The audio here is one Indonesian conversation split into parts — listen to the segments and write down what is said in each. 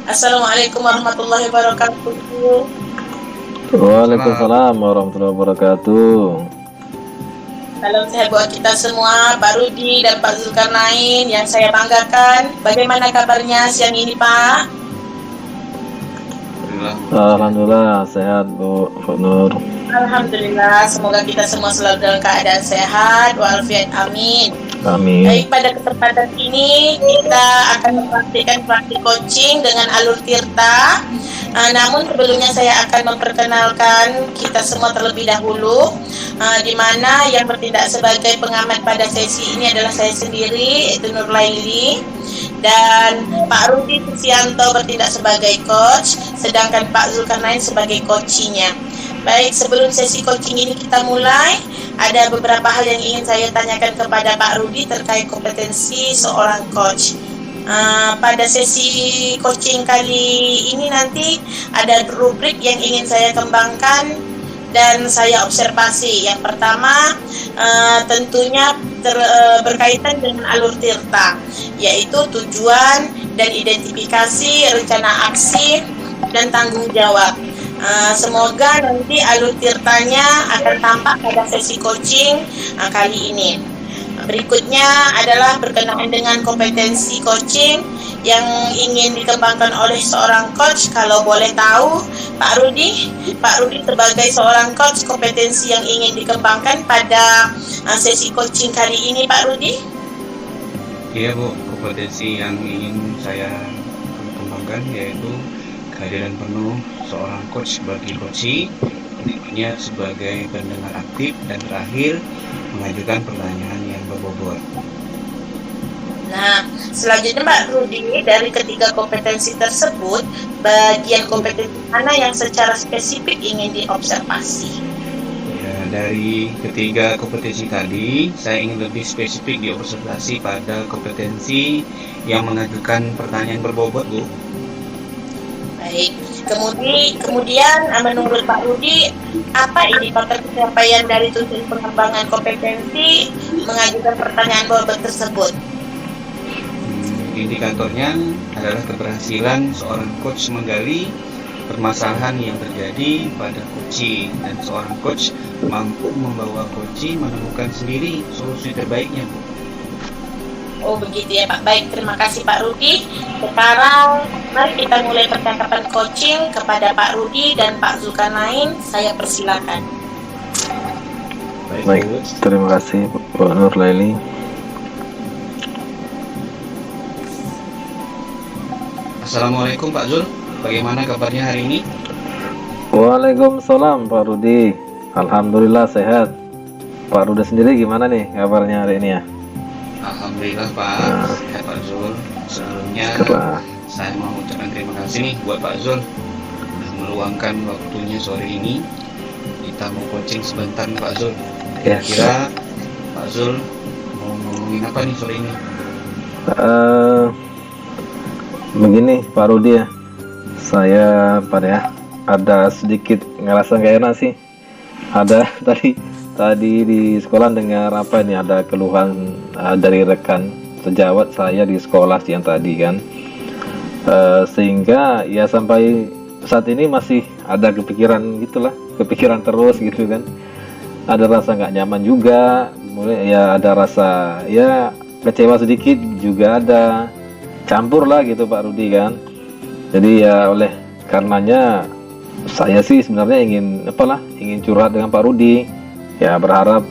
Assalamualaikum warahmatullahi wabarakatuh. Salam. Waalaikumsalam warahmatullahi wabarakatuh. Salam sehat buat kita semua, Pak Rudi dan Pak Zulkarnain yang saya banggakan. Bagaimana kabarnya siang ini, Pak? Alhamdulillah sehat Bu Nur. Alhamdulillah, semoga kita semua selalu dalam keadaan sehat walafiat, amin. Amin. Baik, pada kesempatan ini kita akan mempraktikkan praktik coaching dengan Alur Tirta. Namun sebelumnya saya akan memperkenalkan kita semua terlebih dahulu, di mana yang bertindak sebagai pengamat pada sesi ini adalah saya sendiri, yaitu Nur Laili, dan Pak Rudi Susianto bertindak sebagai coach, sedangkan Pak Zulkarnain sebagai coachingnya. Baik, sebelum sesi coaching ini kita mulai, ada beberapa hal yang ingin saya tanyakan kepada Pak Rudi terkait kompetensi seorang coach. Pada sesi coaching kali ini nanti ada rubrik yang ingin saya kembangkan dan saya observasi. Yang pertama tentunya berkaitan dengan Alur Tirta, yaitu tujuan dan identifikasi, rencana aksi, dan tanggung jawab. Semoga nanti Alur Tirtanya akan tampak pada sesi coaching kali ini. Berikutnya adalah berkenaan dengan kompetensi coaching yang ingin dikembangkan oleh seorang coach. Kalau boleh tahu, Pak Rudi sebagai seorang coach, kompetensi yang ingin dikembangkan pada sesi coaching kali ini, Pak Rudi? Iya Bu, kompetensi yang ingin saya kembangkan yaitu kehadiran penuh seorang coach bagi coachee, berikutnya sebagai pendengar aktif, dan terakhir mengajukan pertanyaan yang berbobot. Nah, selanjutnya Pak Rudi, dari ketiga kompetensi tersebut, bagian kompetensi mana yang secara spesifik ingin diobservasi? Ya, dari ketiga kompetensi tadi, saya ingin lebih spesifik diobservasi pada kompetensi yang mengajukan pertanyaan berbobot, Bu. Baik, kemudian menurut Pak Rudi, apa indikator pencapaian dari tujuan pengembangan kompetensi mengajukan pertanyaan bobot tersebut? Indikatornya adalah keberhasilan seorang coach menggali permasalahan yang terjadi pada coachee, dan seorang coach mampu membawa coachee menemukan sendiri solusi terbaiknya, Bu. Oh begitu ya Pak. Baik, terima kasih Pak Rudi. Sekarang mari kita mulai percakapan coaching kepada Pak Rudi dan Pak Zulkarnain. Saya persilakan. Baik, terima kasih Bu Nur Laili. Assalamualaikum Pak Zul, bagaimana kabarnya hari ini? Waalaikumsalam Pak Rudi. Alhamdulillah sehat. Pak Rudi sendiri gimana nih kabarnya hari ini ya? Alhamdulillah Pak, sehat Pak Zul. Sebelumnya saya mau ucapkan terima kasih nih buat Pak Zul sudah meluangkan waktunya sore ini. Kita mau coaching sebentar nih Pak Zul. Kira-kira Pak Zul mau ngomongin apa nih sore ini? Begini Pak Rudi ya, saya ada sedikit ngerasa gak enak sih. Ada tadi di sekolah dengar apa ini, ada keluhan dari rekan sejawat saya di sekolah yang tadi kan, sehingga ya sampai saat ini masih ada kepikiran terus gitu kan. Ada rasa nggak nyaman juga, mulai ya ada rasa ya kecewa sedikit juga, ada campur lah gitu Pak Rudi kan. Jadi ya oleh karenanya saya sih sebenarnya ingin curhat dengan Pak Rudi. Ya berharap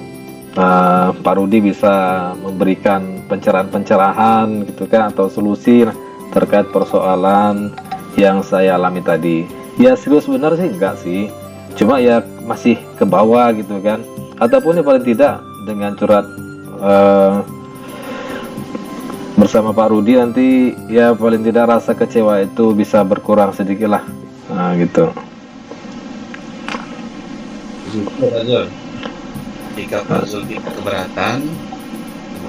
Pak Rudi bisa memberikan pencerahan gitu kan, atau solusi terkait persoalan yang saya alami tadi. Ya serius benar sih enggak sih, cuma ya masih ke bawah gitu kan. Ataupun paling tidak dengan curhat bersama Pak Rudi nanti ya paling tidak rasa kecewa itu bisa berkurang sedikit lah. Nah gitu. Jika Pak Zul tidak keberatan,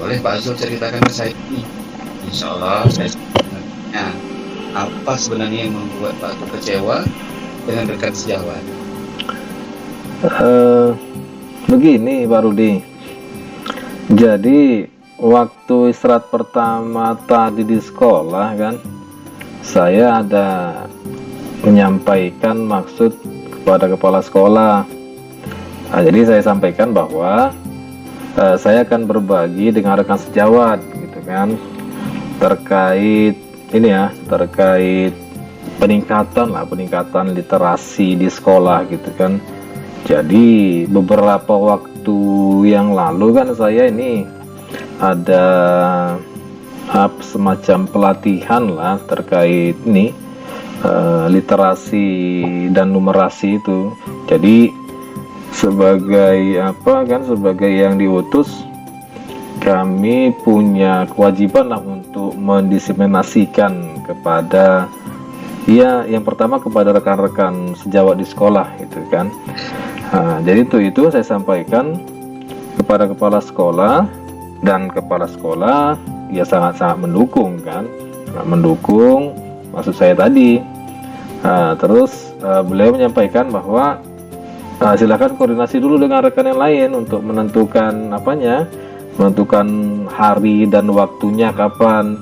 boleh Pak Zul ceritakan ke saya ini. Insya Allah saya sebenarnya apa sebenarnya yang membuat Pak Zul kecewa dengan rekan sejawat. Begini Pak Rudi, jadi waktu istirahat pertama tadi di sekolah kan, saya ada menyampaikan maksud kepada kepala sekolah. Nah, jadi saya sampaikan bahwa saya akan berbagi dengan rekan sejawat gitu kan, terkait ini ya, terkait peningkatan literasi di sekolah gitu kan. Jadi beberapa waktu yang lalu kan saya ini ada semacam pelatihan lah terkait ini literasi dan numerasi itu. Jadi sebagai sebagai yang diutus, kami punya kewajiban lah untuk mendiseminasikan kepada yang pertama kepada rekan-rekan sejawat di sekolah gitu kan. Jadi itu saya sampaikan kepada kepala sekolah, dan kepala sekolah ya sangat-sangat mendukung kan, mendukung maksud saya tadi. Terus beliau menyampaikan bahwa silakan koordinasi dulu dengan rekan yang lain untuk menentukan menentukan hari dan waktunya kapan,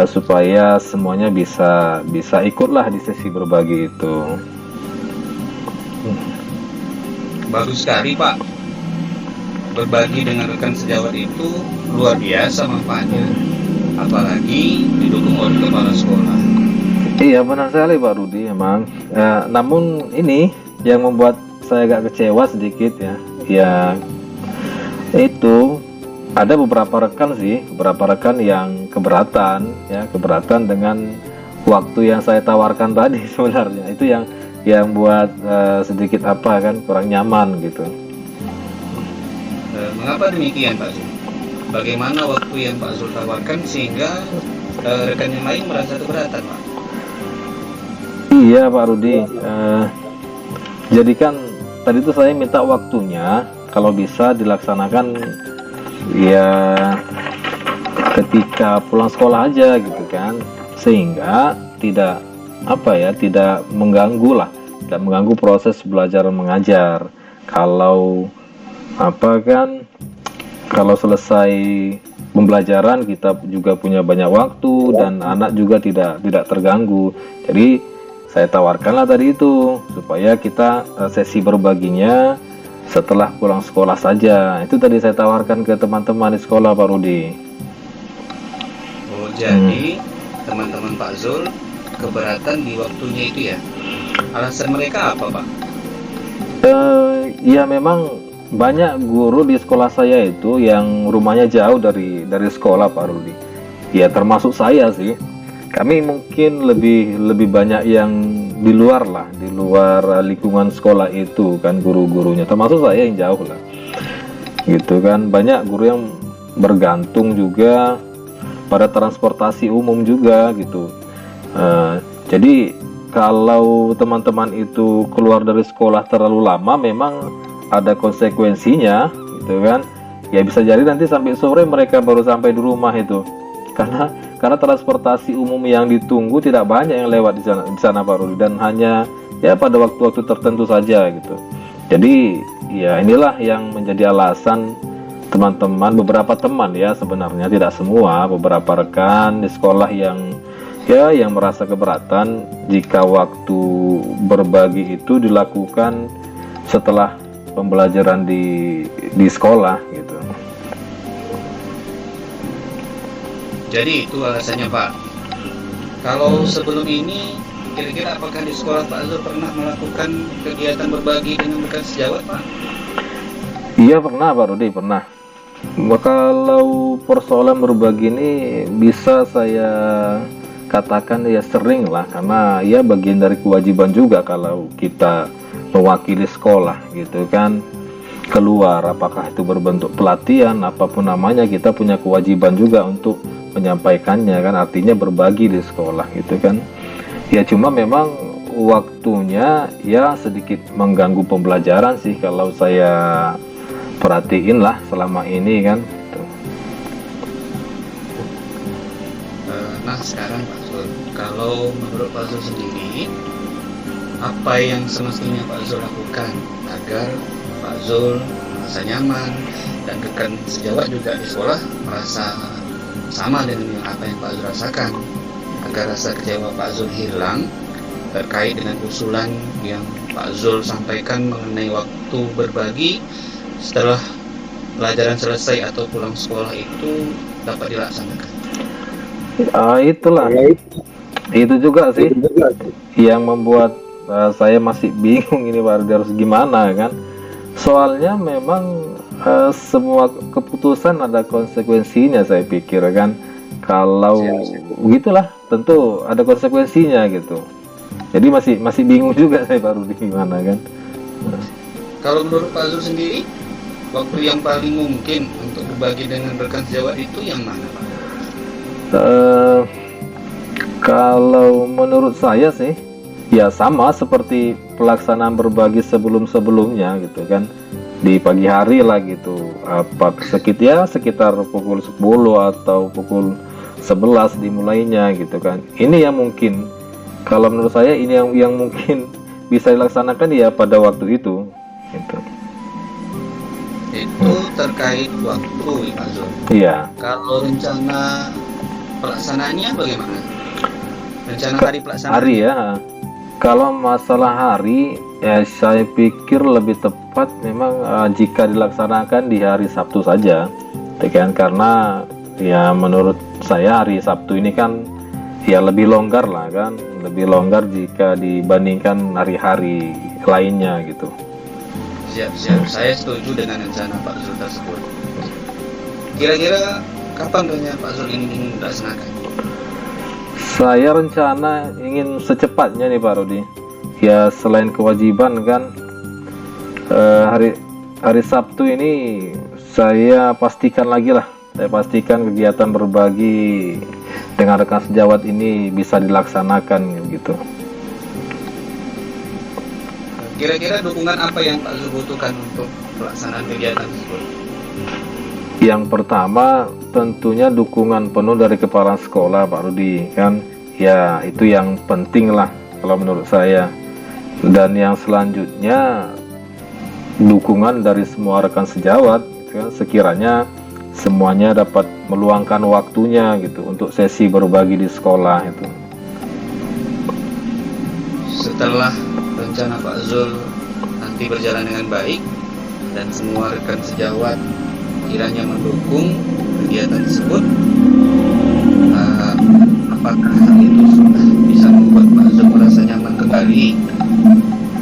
supaya semuanya bisa ikutlah di sesi berbagi itu. Bagus sekali Pak, berbagi dengan rekan sejawat itu luar biasa manfaatnya, apalagi didukung oleh kepala sekolah. Iya benar sekali Pak Rudi emang. Namun ini yang membuat saya agak kecewa sedikit ya itu ada beberapa rekan yang keberatan dengan waktu yang saya tawarkan tadi sebenarnya. Itu yang buat sedikit kurang nyaman gitu. Mengapa demikian Pak Zul? Bagaimana waktu yang Pak Zul tawarkan sehingga rekan yang lain merasa keberatan Pak? Iya Pak Rudi, jadi kan tadi itu saya minta waktunya kalau bisa dilaksanakan ya ketika pulang sekolah aja gitu kan, sehingga tidak mengganggu proses belajar mengajar. Kalau kalau selesai pembelajaran kita juga punya banyak waktu dan anak juga tidak terganggu. Jadi saya tawarkanlah tadi itu supaya kita sesi berbaginya setelah pulang sekolah saja. Itu tadi saya tawarkan ke teman-teman di sekolah Pak Rudi. Oh, jadi teman-teman Pak Zul keberatan di waktunya itu ya? Alasan mereka apa Pak? Ya memang banyak guru di sekolah saya itu yang rumahnya jauh dari sekolah Pak Rudi. Ya termasuk saya sih. Kami mungkin lebih banyak yang di luar lingkungan sekolah itu kan, guru-gurunya. Termasuk saya yang jauh lah. Gitu kan, banyak guru yang bergantung juga pada transportasi umum juga gitu. Jadi kalau teman-teman itu keluar dari sekolah terlalu lama, memang ada konsekuensinya gitu kan. Ya bisa jadi nanti sampai sore mereka baru sampai di rumah itu, karena transportasi umum yang ditunggu tidak banyak yang lewat di sana Pak Rudi, dan hanya ya pada waktu-waktu tertentu saja gitu. Jadi ya inilah yang menjadi alasan teman-teman, beberapa teman ya sebenarnya, tidak semua, beberapa rekan di sekolah yang merasa keberatan jika waktu berbagi itu dilakukan setelah pembelajaran di sekolah gitu. Jadi itu alasannya Pak. Kalau sebelum ini kira-kira apakah di sekolah Pak Zul pernah melakukan kegiatan berbagi dengan rekan sejawat Pak? Iya pernah Pak Rudi, pernah. Kalau persoalan berbagi ini bisa saya katakan ya sering lah, karena ya bagian dari kewajiban juga kalau kita mewakili sekolah gitu kan, keluar, apakah itu berbentuk pelatihan apapun namanya, kita punya kewajiban juga untuk menyampaikannya kan, artinya berbagi di sekolah gitu kan. Ya cuma memang waktunya ya sedikit mengganggu pembelajaran sih kalau saya perhatiin lah selama ini kan. Nah sekarang Pak Zul, kalau menurut Pak Zul sendiri, apa yang semestinya Pak Zul lakukan agar Pak Zul merasa nyaman dan rekan sejawat juga di sekolah merasa sama dengan apa yang Pak Zul rasakan? agar rasa kecewa Pak Zul hilang terkait dengan usulan yang Pak Zul sampaikan mengenai waktu berbagi setelah pelajaran selesai atau pulang sekolah itu dapat dilaksanakan. Itulah, itu juga sih yang membuat saya masih bingung ini Pak Rudi harus gimana kan. Soalnya memang semua keputusan ada konsekuensinya saya pikir kan. Kalau begitulah tentu ada konsekuensinya gitu. Jadi masih bingung juga saya Pak Rudi gimana kan. Kalau menurut Pak Zul sendiri, waktu yang paling mungkin untuk berbagi dengan rekan sejawat itu yang mana Pak? Kalau menurut saya sih ya sama seperti pelaksanaan berbagi sebelum-sebelumnya gitu kan, di pagi hari lah gitu, sekitar pukul 10 atau pukul 11 dimulainya gitu kan. Ini yang mungkin, kalau menurut saya ini yang mungkin bisa dilaksanakan ya pada waktu itu gitu. Itu terkait waktu Pak Zul. Iya. Kalau rencana pelaksanaannya bagaimana? Rencana hari pelaksanaan? Hari ya. Kalau masalah hari ya saya pikir lebih tepat memang jika dilaksanakan di hari Sabtu saja, ya kan? Karena ya menurut saya hari Sabtu ini kan ya lebih longgar lah kan, lebih longgar jika dibandingkan hari-hari lainnya gitu. Siap, saya setuju dengan rencana Pak Zul tersebut. Kira-kira kapan rencana Pak Zul ini dilaksanakan? Saya rencana ingin secepatnya nih Pak Rudi. Ya selain kewajiban kan, hari Sabtu ini saya pastikan lagi lah. Saya pastikan kegiatan berbagi dengan rekan sejawat ini bisa dilaksanakan gitu. Kira-kira dukungan apa yang Pak Zul butuhkan untuk pelaksanaan kegiatan tersebut? Yang pertama tentunya dukungan penuh dari kepala sekolah Pak Rudi kan, ya itu yang penting lah kalau menurut saya. Dan yang selanjutnya dukungan dari semua rekan sejawat kan, sekiranya semuanya dapat meluangkan waktunya gitu untuk sesi berbagi di sekolah itu. Setelah rencana Pak Zul nanti berjalan dengan baik dan semua rekan sejawat kiranya mendukung kegiatan tersebut, apakah hal itu sudah bisa membuat Pak Zul merasa nyaman kembali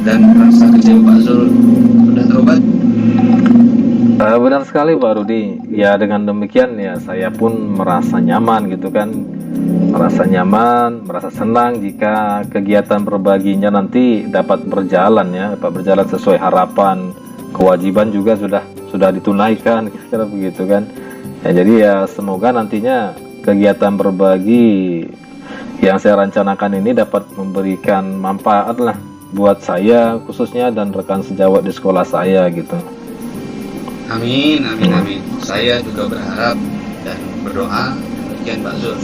dan rasa kecewa Pak Zul sudah terobat? Benar sekali Pak Rudi. Ya dengan demikian ya saya pun merasa nyaman gitu kan, merasa nyaman, merasa senang jika kegiatan berbaginya nanti dapat berjalan ya, dapat berjalan sesuai harapan. Kewajiban juga sudah ditunaikan kira-kira begitu kan ya. Jadi ya semoga nantinya kegiatan berbagi yang saya rencanakan ini dapat memberikan manfaat lah buat saya khususnya dan rekan sejawat di sekolah saya gitu. Amin. Saya juga berharap dan berdoa demikian Pak Zul.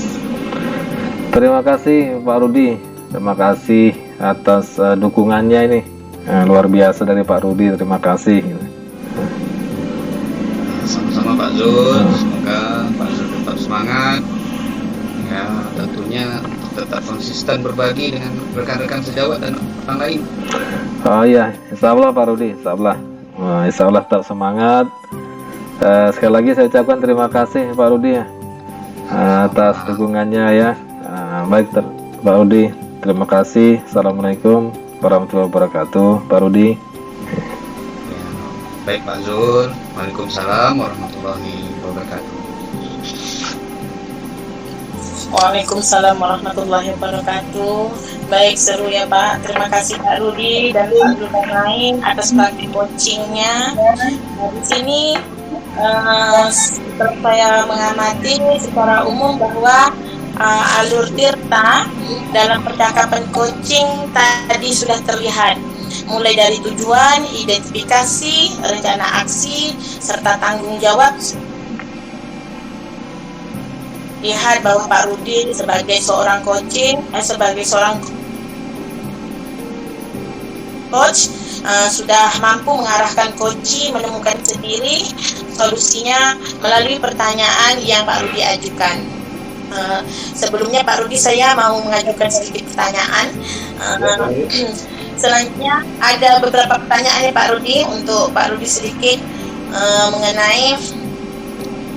Terima kasih Pak Rudi, terima kasih atas dukungannya ini. Luar biasa dari Pak Rudi, terima kasih. Sama-sama Pak Zul, semoga Pak Zul tetap semangat ya, tentunya tetap konsisten berbagi dengan rekan-rekan sejawat dan orang lain. Oh iya, insya Allah Pak Rudi, insya Allah. Insya Allah tetap semangat. Sekali lagi saya ucapkan terima kasih Pak Rudi ya, atas dukungannya ya. Baik Pak Rudi, terima kasih. Assalamualaikum warahmatullahi wabarakatuh Pak Rudi. Baik Pak Zul, waalaikumsalam warahmatullahi wabarakatuh. Waalaikumsalam warahmatullahi wabarakatuh. Baik, seru ya Pak. Terima kasih Pak Rudi dan Pak Zul lain atas praktik coachingnya. Di sini saya mengamati secara umum bahwa alur Tirta dalam percakapan coaching tadi sudah terlihat, mulai dari tujuan, identifikasi, rencana aksi, serta tanggung jawab. Lihat bahwa Pak Rudi sebagai seorang sebagai seorang coach sudah mampu mengarahkan coachee menemukan sendiri solusinya melalui pertanyaan yang Pak Rudi ajukan. Sebelumnya Pak Rudi, saya mau mengajukan sedikit pertanyaan. Selanjutnya ada beberapa pertanyaan ya Pak Rudi, untuk Pak Rudi sedikit mengenai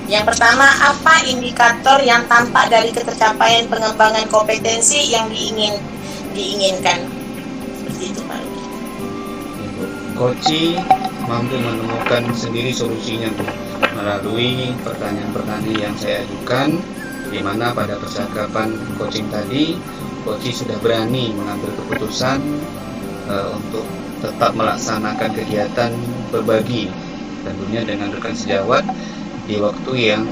yang pertama, apa indikator yang tampak dari ketercapaian pengembangan kompetensi yang diinginkan? Seperti itu Pak Rudi. Koci mampu menemukan sendiri solusinya melalui pertanyaan-pertanyaan yang saya ajukan, di mana pada percakapan coaching tadi, Koci sudah berani mengambil keputusan untuk tetap melaksanakan kegiatan berbagi, tentunya dengan rekan sejawat di waktu yang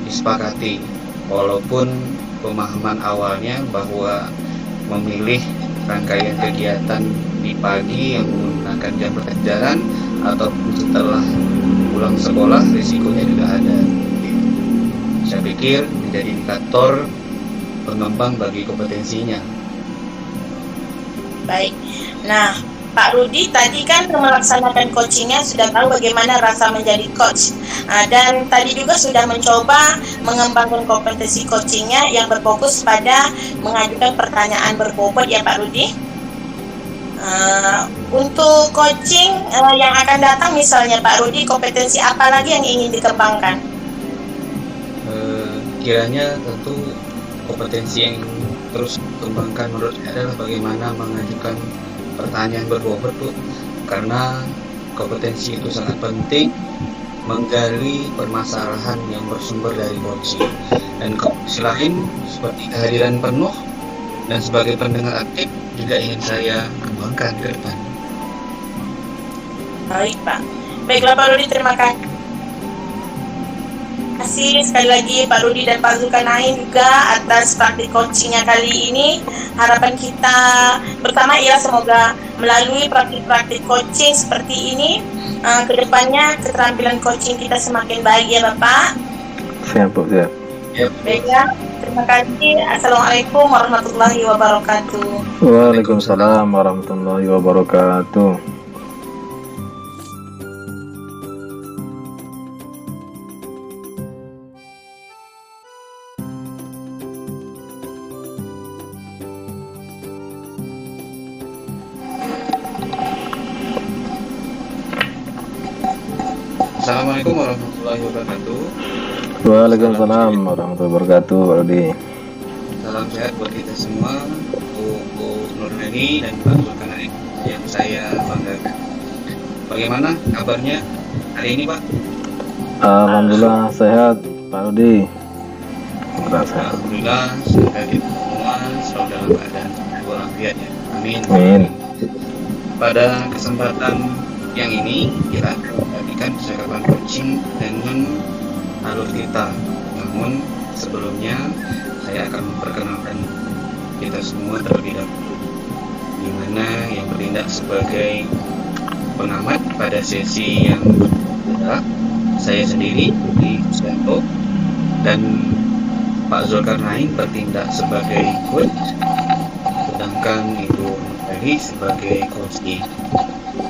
disepakati. Walaupun pemahaman awalnya bahwa memilih rangkaian kegiatan di pagi yang menggunakan jam pelajaran ataupun setelah pulang sekolah, risikonya juga ada. Saya pikir menjadi indikator pengembang bagi kompetensinya. Baik. Nah, Pak Rudi tadi kan melaksanakan coachingnya sudah tahu bagaimana rasa menjadi coach, dan tadi juga sudah mencoba mengembangkan kompetensi coachingnya yang berfokus pada mengajukan pertanyaan berbobot ya Pak Rudi. Untuk coaching yang akan datang misalnya Pak Rudi, kompetensi apa lagi yang ingin dikembangkan? Kiranya tentu kompetensi yang terus kembangkan menurut saya adalah bagaimana mengajukan pertanyaan berbobot, Bu, karena kompetensi itu sangat penting menggali permasalahan yang bersumber dari coaching. Dan kompetensi lain seperti kehadiran penuh dan sebagai pendengar aktif juga ingin saya kembangkan ke depan. Baik Pak. Baiklah Pak Rudi, terima kasih sekali lagi Pak Rudi dan Pak Zulkarnain juga atas praktik coachingnya kali ini. Harapan kita pertama ialah semoga melalui praktik-praktik coaching seperti ini, kedepannya keterampilan coaching kita semakin baik ya Bapak. Siap, Bu, siap. Baiklah, terima kasih. Assalamualaikum warahmatullahi wabarakatuh. Waalaikumsalam warahmatullahi wabarakatuh. Assalamualaikum warahmatullahi wabarakatuh. Waalaikumsalam warahmatullahi wabarakatuh, Pak Rudi. Salam sehat buat kita semua, Bu Nurhani dan Pak Zulkarnain yang saya banggakan. Bagaimana kabarnya hari ini, Pak? Alhamdulillah sehat, Pak Rudi. Alhamdulillah sehat kita semua, selalu dalam keadaan sehat walafiat ya. Amin. Amin. Pada kesempatan yang ini kita akan membagikan percakapan coaching dengan alur kita. Namun sebelumnya saya akan memperkenalkan kita semua terlebih dahulu, di mana yang bertindak sebagai pengamat pada sesi yang adalah saya sendiri di Susanto, dan Pak Zulkarnain bertindak sebagai coach, sedangkan Ibu Nurhani sebagai coaching.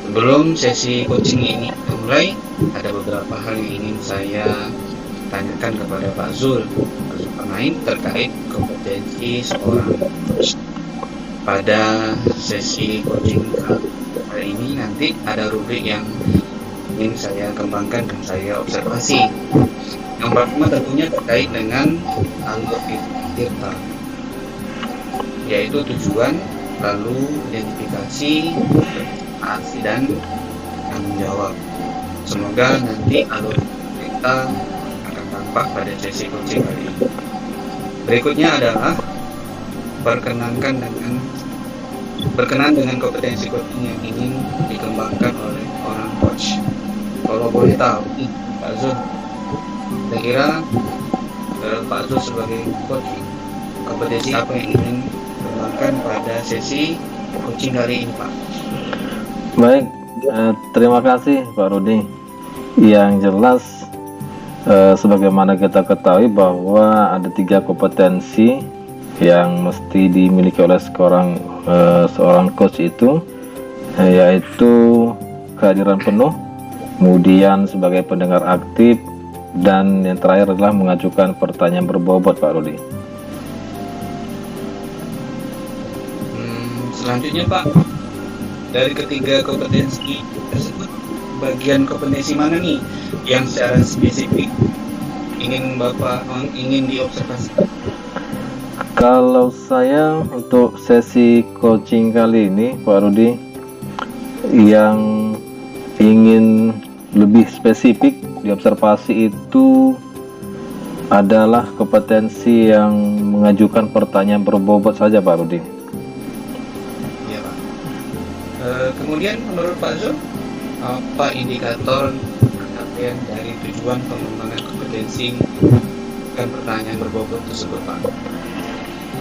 Sebelum sesi coaching ini dimulai, ada beberapa hal yang ingin saya tanyakan kepada Pak Zulkarnain terkait kompetensi seorang coach. Pada sesi coaching kali ini nanti ada rubrik yang ingin saya kembangkan dan saya observasi. Yang pertama tentunya terkait dengan alur tirta, yaitu tujuan, lalu identifikasi, aksi dan tanggung jawab. Semoga nanti alur kita akan tampak pada sesi coaching kali ini. Berikutnya adalah berkenan dengan kompetensi coaching yang ingin dikembangkan oleh orang coach. Kalau boleh tahu, Pak Zul, saya kira Pak Zul sebagai coach, kompetensi apa yang ingin dikembangkan pada sesi coaching kali ini, Pak? Baik, terima kasih Pak Rudi. Yang jelas sebagaimana kita ketahui bahwa ada 3 kompetensi yang mesti dimiliki oleh seorang coach itu, yaitu kehadiran penuh, kemudian sebagai pendengar aktif, dan yang terakhir adalah mengajukan pertanyaan berbobot, Pak Rudi. Selanjutnya Pak, dari ketiga kompetensi tersebut, bagian kompetensi mana nih yang secara spesifik ingin diobservasi? Kalau saya untuk sesi coaching kali ini, Pak Rudi, yang ingin lebih spesifik diobservasi itu adalah kompetensi yang mengajukan pertanyaan berbobot saja, Pak Rudi. Iya Pak. Kemudian menurut Pak Zul, apa indikator pencapaian dari tujuan pengembangan kompetensi dan pertanyaan berbobot tersebut Pak?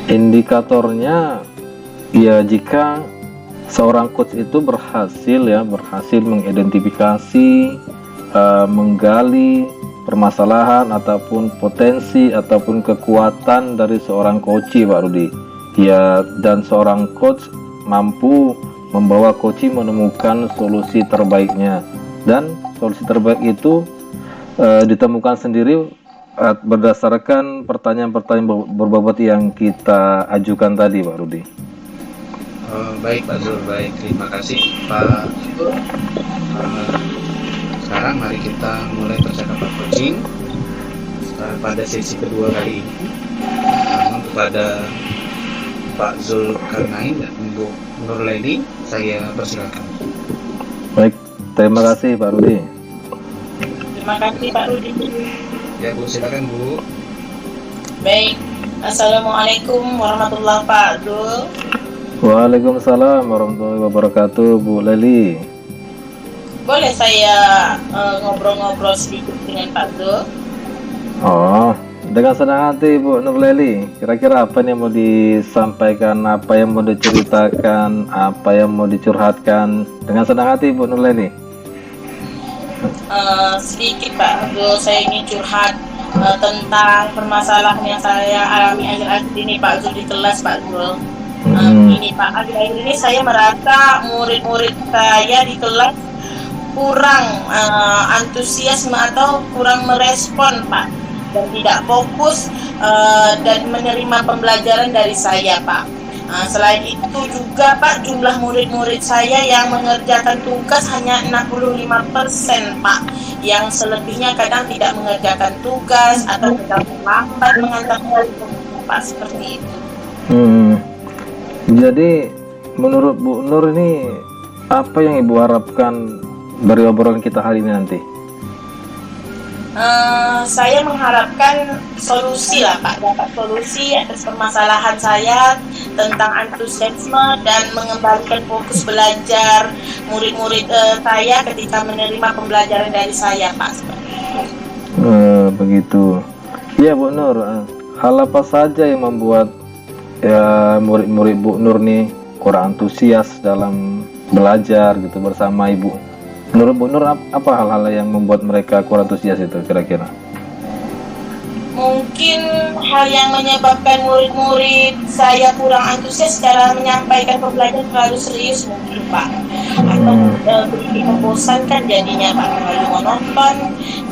Indikatornya ya jika seorang coach itu berhasil mengidentifikasi, menggali permasalahan ataupun potensi ataupun kekuatan dari seorang coach, Pak Rudi. Ya, dan seorang coach mampu membawa coach menemukan solusi terbaiknya, dan solusi terbaik itu ditemukan sendiri berdasarkan pertanyaan-pertanyaan berbobot yang kita ajukan tadi, Pak Rudi. Baik Pak Zul, baik, terima kasih Pak Zul. Sekarang mari kita mulai percakapan coaching pada sesi kedua kali ini. Kepada Pak Zul Karnain dan Bu Nurleni, saya persilakan. Baik, terima kasih Pak Rudi. Terima kasih Pak Rudi. Ya Bu, silakan Bu. Baik, Assalamualaikum warahmatullahi wabarakatuh. Waalaikumsalam warahmatullahi wabarakatuh, Bu Leli. Boleh saya ngobrol-ngobrol sedikit dengan Pak Zul? Oh, dengan senang hati Bu Nurleli. Kira-kira apa yang mau disampaikan, apa yang mau diceritakan, apa yang mau dicurhatkan? Dengan senang hati Bu Nurleli. Sedikit Pak Zul, saya ingin curhat tentang permasalahan yang saya alami akhir-akhir ini Pak Zul di kelas Pak Zul. Ini Pak, akhir-akhir ini saya merasa murid-murid saya di kelas kurang antusiasme atau kurang merespon Pak, dan tidak fokus dan menerima pembelajaran dari saya Pak. Selain itu juga Pak, jumlah murid-murid saya yang mengerjakan tugas hanya 65% Pak, yang selebihnya kadang tidak mengerjakan tugas atau kadang lambat mengantarkan Pak, seperti itu. Jadi menurut Bu Nur ini apa yang Ibu harapkan dari obrolan kita hari ini nanti? Saya mengharapkan solusi lah Pak, dapat solusi atas permasalahan saya tentang antusiasme dan mengembalikan fokus belajar murid-murid saya ketika menerima pembelajaran dari saya Pak. Begitu. Ya Bu Nur, hal apa saja yang membuat murid-murid Bu Nur nih kurang antusias dalam belajar gitu bersama Ibu? Menurut Bu Nur, apa hal-hal yang membuat mereka kurang antusias itu kira-kira? Mungkin hal yang menyebabkan murid-murid saya kurang antusias cara menyampaikan pembelajaran terlalu serius mungkin Pak, atau sedikit membosankan jadinya Pak, terlalu monoton,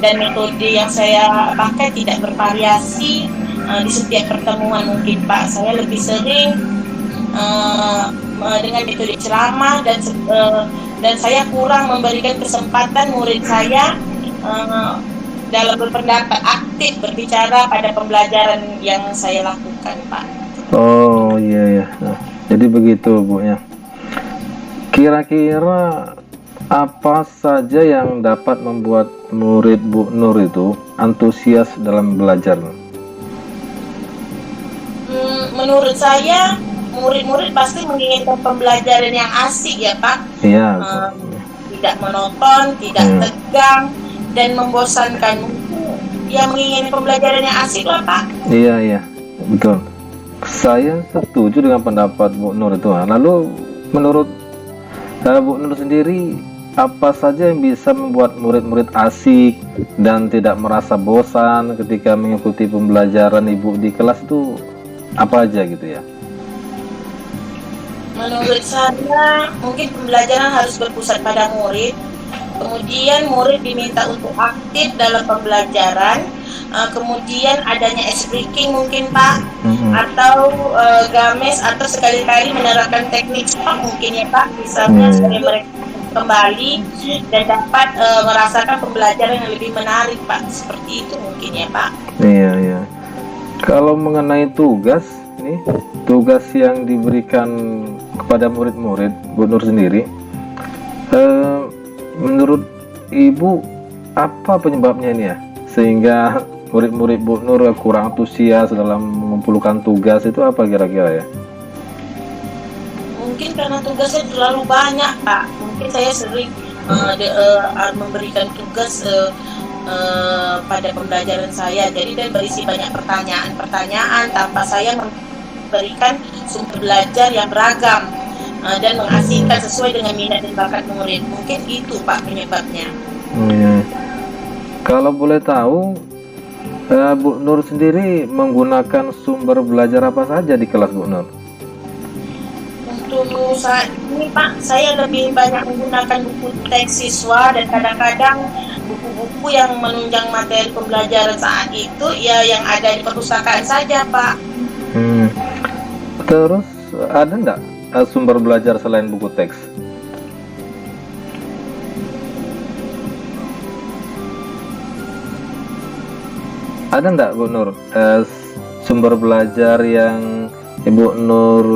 dan metode yang saya pakai tidak bervariasi di setiap pertemuan mungkin Pak. Saya lebih sering dengan metode ceramah dan saya kurang memberikan kesempatan murid saya dalam berpendapat, aktif berbicara pada pembelajaran yang saya lakukan Pak. Oh iya. Nah, jadi begitu Bu ya. Kira-kira apa saja yang dapat membuat murid Bu Nur itu antusias dalam belajar? Menurut saya murid-murid pasti menginginkan pembelajaran yang asik ya Pak. Iya. Tidak monoton, tidak tegang dan membosankan. Ya menginginkan pembelajaran yang asik lah Pak. Iya, betul. Saya setuju dengan pendapat Bu Nur itu. Lalu menurut Bu Nur sendiri, apa saja yang bisa membuat murid-murid asik dan tidak merasa bosan ketika mengikuti pembelajaran Ibu di kelas itu apa aja gitu ya? Menurut saya mungkin pembelajaran harus berpusat pada murid, Kemudian murid diminta untuk aktif dalam pembelajaran. Kemudian adanya ice breaking mungkin Pak, atau games, atau sekali-kali menerapkan teknik shock mungkin ya Pak, misalnya supaya mereka kembali dan dapat merasakan pembelajaran yang lebih menarik Pak, seperti itu mungkin ya Pak. Iya, iya. Kalau mengenai tugas nih, tugas yang diberikan kepada murid-murid Bu Nur sendiri, menurut Ibu apa penyebabnya ini ya, sehingga murid-murid Bu Nur kurang antusias dalam mengumpulkan tugas itu, apa kira-kira ya? Mungkin karena tugasnya terlalu banyak Pak. Mungkin saya sering memberikan tugas pada pembelajaran saya, jadi dan berisi banyak pertanyaan-pertanyaan tanpa saya memberikan sumber belajar yang beragam dan mengasihkan sesuai dengan minat dan bakat murid. Mungkin itu Pak penyebabnya. Kalau boleh tahu, Bu Nur sendiri menggunakan sumber belajar apa saja di kelas Bu Nur? Untuk saat ini Pak, saya lebih banyak menggunakan buku teks siswa dan kadang-kadang buku-buku yang menunjang materi pembelajaran saat itu ya yang ada di perpustakaan saja Pak. Terus ada enggak sumber belajar selain buku teks? Ada enggak Bu Nur sumber belajar yang Ibu Nur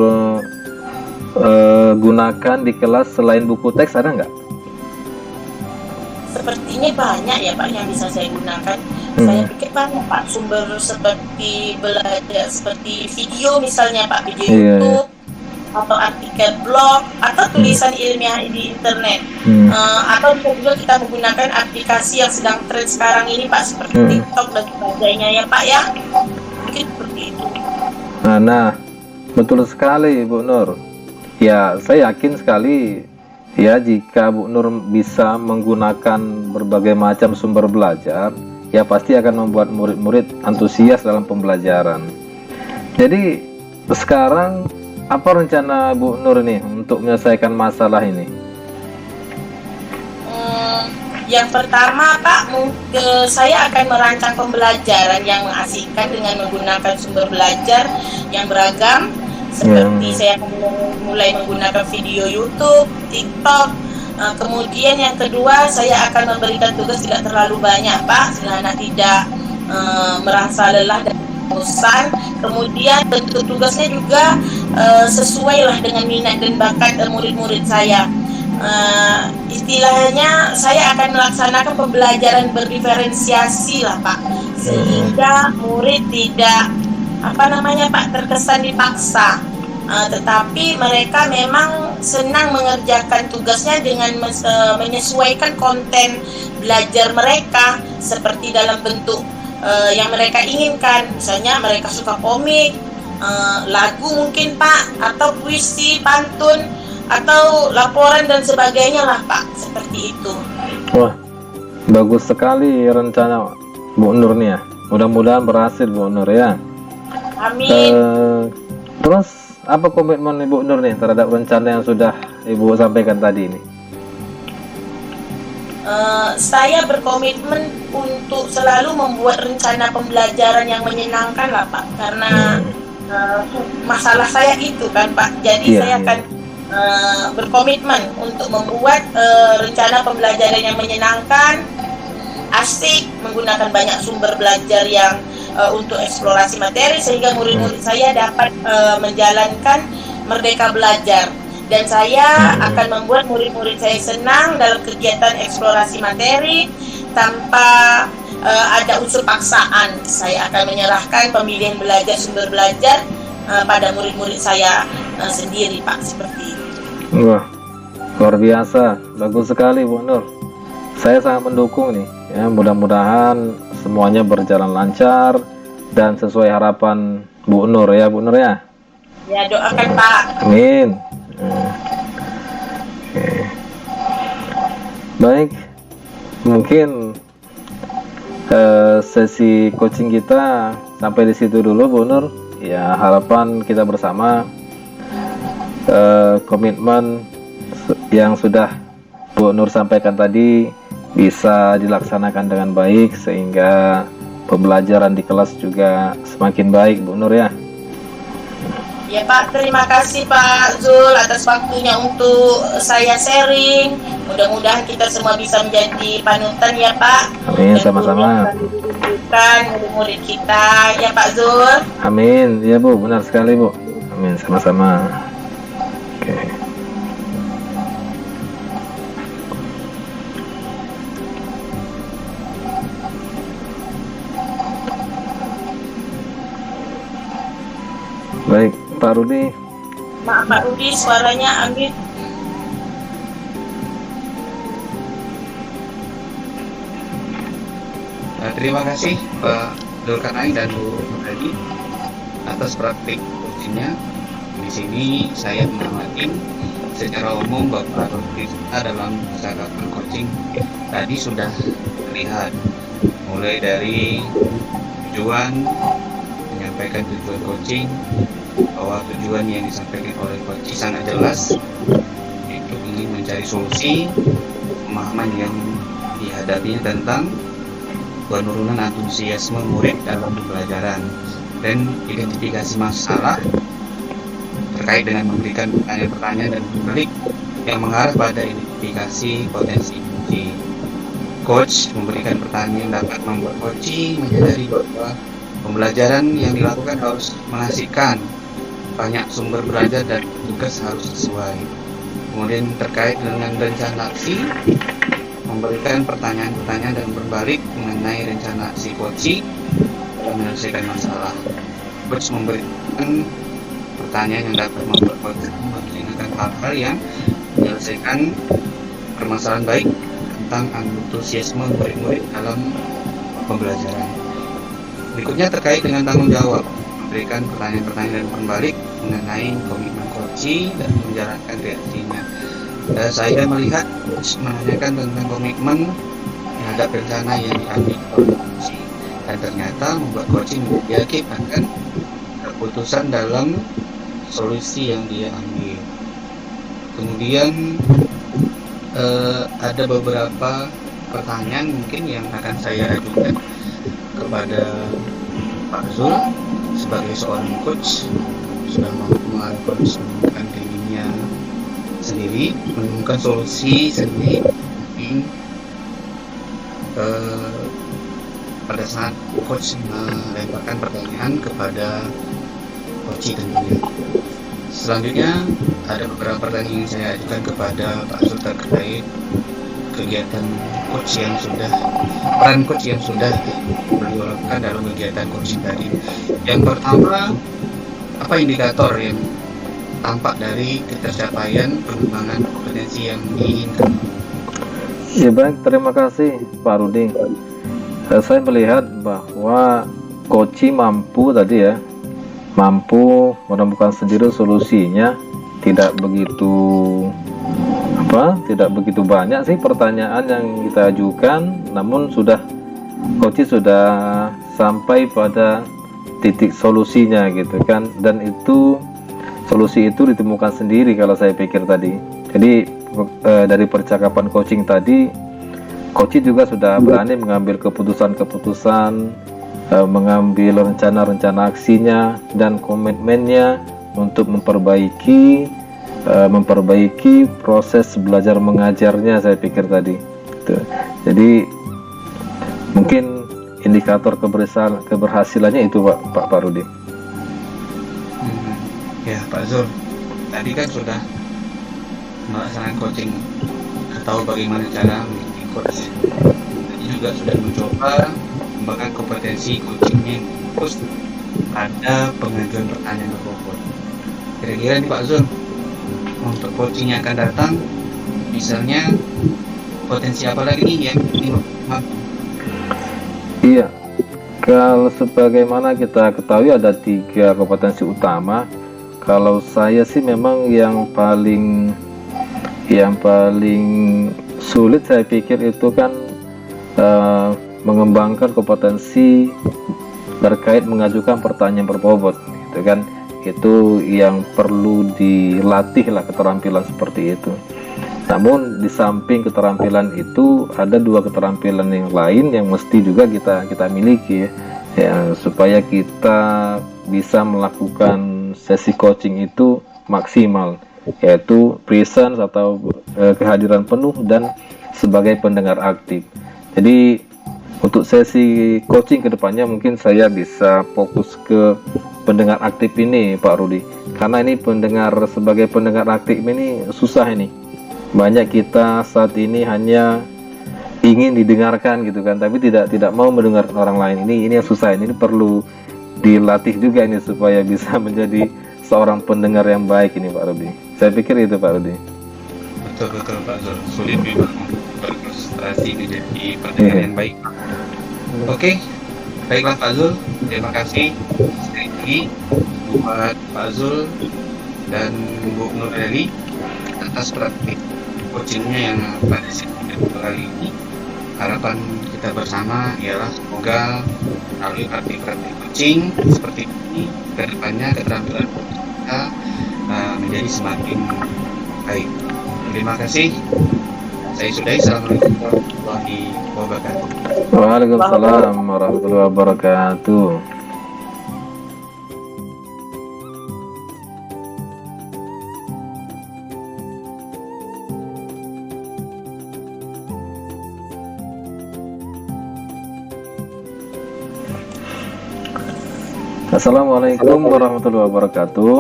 gunakan di kelas selain buku teks, ada enggak? Sepertinya banyak ya Pak yang bisa saya gunakan. Saya pikir banyak Pak sumber seperti belajar, seperti video misalnya Pak, video YouTube, atau artikel blog, atau tulisan ilmiah di internet, atau juga kita menggunakan aplikasi yang sedang tren sekarang ini Pak, seperti TikTok dan sebagainya ya Pak ya. Mungkin seperti itu. Nah, betul sekali Bu Nur. Ya, saya yakin sekali ya jika Bu Nur bisa menggunakan berbagai macam sumber belajar, ya pasti akan membuat murid-murid antusias dalam pembelajaran. Jadi sekarang apa rencana Bu Nur nih untuk menyelesaikan masalah ini? Yang pertama Pak, saya akan merancang pembelajaran yang mengasihkan dengan menggunakan sumber belajar yang beragam. Seperti saya akan mulai menggunakan video YouTube, TikTok. Kemudian yang kedua, saya akan memberikan tugas tidak terlalu banyak Pak, sehingga anak tidak merasa lelah dan bosan. Kemudian bentuk tugasnya juga sesuailah dengan minat dan bakat murid-murid saya. Istilahnya saya akan melaksanakan pembelajaran berdiferensiasi lah Pak, sehingga murid tidak Pak terkesan dipaksa, tetapi mereka memang senang mengerjakan tugasnya dengan menyesuaikan konten belajar mereka seperti dalam bentuk yang mereka inginkan. Misalnya mereka suka komik, lagu mungkin Pak, atau puisi, pantun, atau laporan dan sebagainya lah Pak, seperti itu. Wah, bagus sekali rencana Bu Nur nih ya. Mudah-mudahan berhasil Bu Nur ya. Amin. Terus apa komitmen Ibu Nur nih terhadap rencana yang sudah Ibu sampaikan tadi ini? Saya berkomitmen untuk selalu membuat rencana pembelajaran yang menyenangkan lah Pak, karena masalah saya itu kan Pak. Jadi saya akan berkomitmen untuk membuat rencana pembelajaran yang menyenangkan, asik, menggunakan banyak sumber belajar yang untuk eksplorasi materi, sehingga murid-murid saya dapat menjalankan merdeka belajar. Dan saya akan membuat murid-murid saya senang dalam kegiatan eksplorasi materi tanpa ada unsur paksaan. Saya akan menyerahkan pemilihan belajar sumber belajar pada murid-murid saya sendiri Pak, seperti itu. Wah, luar biasa, bagus sekali Bu Nur. Saya sangat mendukung nih ya, mudah-mudahan semuanya berjalan lancar dan sesuai harapan Bu Nur ya Bu Nur ya. Ya, doakan Pak. Amin. Baik, mungkin sesi coaching kita sampai di situ dulu Bu Nur. Ya, harapan kita bersama komitmen yang sudah Bu Nur sampaikan tadi bisa dilaksanakan dengan baik sehingga pembelajaran di kelas juga semakin baik, Bu Nur ya. Ya Pak, terima kasih Pak Zul atas waktunya untuk saya sharing. Mudah-mudahan kita semua bisa menjadi panutan ya Pak. Amin, Dan sama-sama. bukan murid-murid kita ya Pak Zul. Amin, ya Bu, benar sekali Bu. Amin, sama-sama. Oke. Baik, Pak Rudi. Maaf Pak Rudi, suaranya ambil. Terima kasih Pak Dulkarnain dan Bu Nurhadi atas praktik coachingnya. Di sini saya mengamati secara umum bahwa kita dalam percakapan coaching tadi sudah terlihat mulai dari tujuan, menyampaikan tujuan coaching, bahwa tujuan yang disampaikan oleh coach sangat jelas, itu ingin mencari solusi pemahaman yang dihadapinya tentang penurunan antusiasme murid dalam pembelajaran dan identifikasi masalah terkait dengan memberikan pertanyaan-pertanyaan dan publik yang mengarah pada identifikasi potensi uji. Coach memberikan pertanyaan yang dapat membuat coach menyadari bahwa pembelajaran yang dilakukan harus mengasihkan, banyak sumber belajar dan tugas harus sesuai. Kemudian terkait dengan rencana aksi, memberikan pertanyaan-pertanyaan dan berbalik mengenai rencana aksi coach dalam menyelesaikan masalah. Coach memberikan pertanyaan yang dapat membuat coach mengingatkan hal-hal yang menyelesaikan permasalahan baik tentang antusiasme murid-murid dalam pembelajaran. Berikutnya terkait dengan tanggung jawab, memberikan pertanyaan-pertanyaan dan berbalik mengenai komitmen coach dan menjalankan reaksinya. Saya melihat menanyakan tentang komitmen terhadap rencana yang diambil oleh coach dan ternyata membuat coach menjadi yakin akan keputusan dalam solusi yang dia ambil. Kemudian ada beberapa pertanyaan mungkin yang akan saya ajukan kepada Pak Zul sebagai seorang coach, sudah mampu menemukan dirinya sendiri, menemukan solusi sendiri. Pada saat coach melemparkan pertanyaan kepada coach tentunya. Selanjutnya ada beberapa pertanyaan yang saya ajukan kepada Pak Zul terkait kegiatan coach yang sudah, peran coach yang sudah beliau lakukan dalam kegiatan coaching tadi. Yang pertama, apa indikator yang tampak dari ketercapaian pengembangan kompetensi yang diinginkan? Ya baik, terima kasih Pak Rudi. Saya melihat bahwa coach mampu tadi ya, mampu menemukan sendiri solusinya. Tidak begitu banyak sih pertanyaan yang kita ajukan, namun coach sudah sampai pada titik solusinya gitu kan, dan solusi itu ditemukan sendiri kalau saya pikir tadi. Jadi dari percakapan coaching tadi, coach juga sudah berani mengambil keputusan-keputusan, mengambil rencana-rencana aksinya dan komitmennya untuk memperbaiki proses belajar mengajarnya, saya pikir tadi. Jadi mungkin indikator keberhasilannya itu Pak Rudi. Ya Pak Zul, tadi kan sudah melaksanakan coaching, tahu bagaimana cara menjadi coach. Tadi juga sudah mencoba mengembangkan kompetensi coachingnya terus ada pengajuan pertanyaan berbobot. Kira-kira nih Pak Zul, untuk coaching yang akan datang, misalnya potensi apa lagi nih yang mampu? Iya, kalau sebagaimana kita ketahui ada 3 kompetensi utama. Kalau saya sih memang yang paling sulit saya pikir itu kan mengembangkan kompetensi terkait mengajukan pertanyaan berbobot, gitu kan. Itu yang perlu dilatih lah, keterampilan seperti itu. Namun di samping keterampilan itu ada dua keterampilan yang lain yang mesti juga kita miliki ya, supaya kita bisa melakukan sesi coaching itu maksimal, yaitu presence atau kehadiran penuh dan sebagai pendengar aktif. Jadi untuk sesi coaching kedepannya mungkin saya bisa fokus ke pendengar aktif ini Pak Rudi, karena ini sebagai pendengar aktif ini susah ini. Banyak kita saat ini hanya ingin didengarkan gitu kan, tapi tidak mau mendengar orang lain. Ini yang susah, ini perlu dilatih juga ini supaya bisa menjadi seorang pendengar yang baik ini Pak Rudi. Saya pikir itu Pak Rudi. Betul Pak Zul, sulit memang berkonsentrasi menjadi pendengar yang baik. Oke, baiklah Pak Zul, terima kasih sekali lagi buat Pak Zul dan Bu Nurleli atas praktik coachingnya yang pada sesi kali ini. Harapan kita bersama ialah semoga melalui praktik-praktik coaching seperti ini kedepannya keterampilan kita menjadi semakin baik. Terima kasih. Saya sudahi. Assalamualaikum warahmatullahi wabarakatuh. Waalaikumsalam warahmatullahi wabarakatuh. Assalamualaikum warahmatullahi wabarakatuh.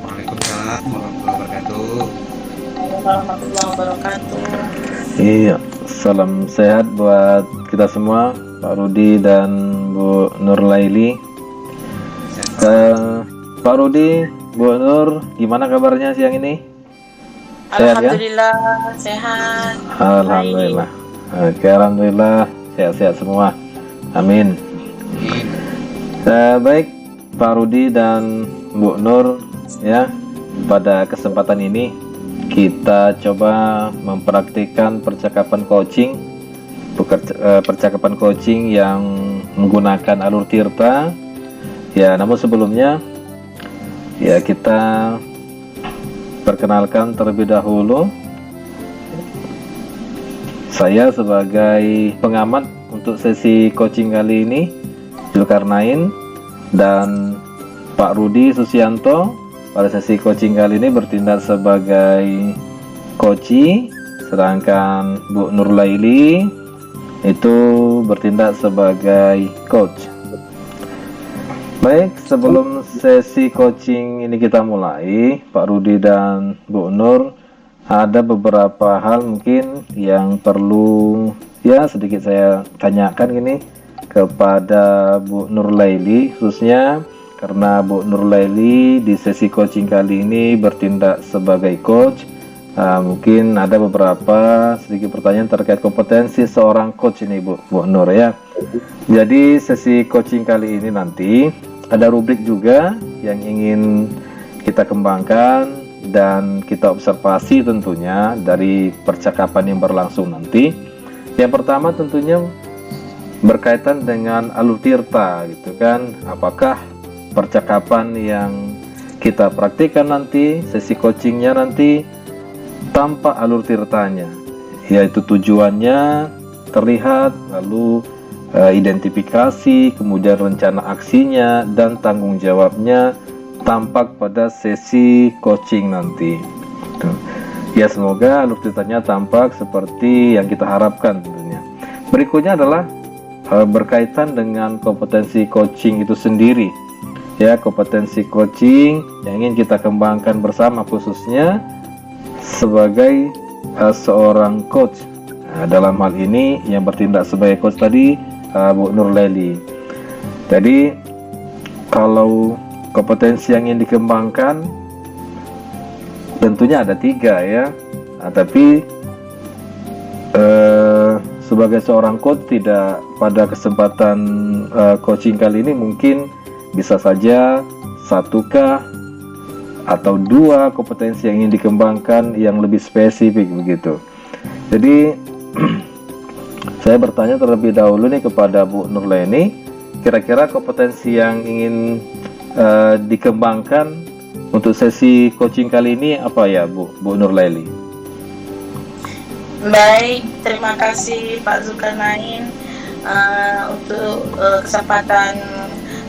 Waalaikumsalam warahmatullahi wabarakatuh. Warahmatullahi wabarakatuh. Iya, salam sehat buat kita semua, Pak Rudi dan Bu Nurlaili. Pak Rudi, Bu Nur, gimana kabarnya siang ini? Sehat ya? Alhamdulillah sehat. Alhamdulillah. Oke, alhamdulillah sehat-sehat semua. Amin. Baik, Pak Rudi dan Bu Nur, ya, pada kesempatan ini kita coba mempraktikkan percakapan coaching, percakapan coaching yang menggunakan alur tirta. Ya, namun sebelumnya ya kita perkenalkan terlebih dahulu. Saya sebagai pengamat untuk sesi coaching kali ini, Zulkarnain, dan Pak Rudi Susianto pada sesi coaching kali ini bertindak sebagai coach, sedangkan Bu Nurlaili itu bertindak sebagai coach. Baik, sebelum sesi coaching ini kita mulai, Pak Rudi dan Bu Nur, ada beberapa hal mungkin yang perlu ya sedikit saya tanyakan gini kepada Bu Nurlaili, khususnya karena Bu Nurlaili di sesi coaching kali ini bertindak sebagai coach. Mungkin ada beberapa sedikit pertanyaan terkait kompetensi seorang coach ini Bu Nur ya. Jadi sesi coaching kali ini nanti ada rubrik juga yang ingin kita kembangkan dan kita observasi tentunya dari percakapan yang berlangsung nanti. Yang pertama tentunya berkaitan dengan alur tirta gitu kan, apakah percakapan yang kita praktikkan nanti, sesi coachingnya nanti tanpa alur tirtanya, yaitu tujuannya terlihat, lalu identifikasi, kemudian rencana aksinya dan tanggung jawabnya tampak pada sesi coaching nanti. Ya, semoga alur tirtanya tampak seperti yang kita harapkan tentunya. Berikutnya adalah berkaitan dengan kompetensi coaching itu sendiri ya, kompetensi coaching yang ingin kita kembangkan bersama khususnya sebagai seorang coach. Dalam hal ini yang bertindak sebagai coach tadi Bu Nurlaili. Jadi kalau kompetensi yang ingin dikembangkan tentunya ada 3 ya, tapi sebagai seorang coach tidak pada kesempatan coaching kali ini mungkin bisa saja 1 atau 2 kompetensi yang ingin dikembangkan yang lebih spesifik begitu. Jadi saya bertanya terlebih dahulu nih kepada Bu Nurlaili, kira-kira kompetensi yang ingin dikembangkan untuk sesi coaching kali ini apa ya Bu Nurlaili? Baik, terima kasih Pak Zulkarnain untuk kesempatan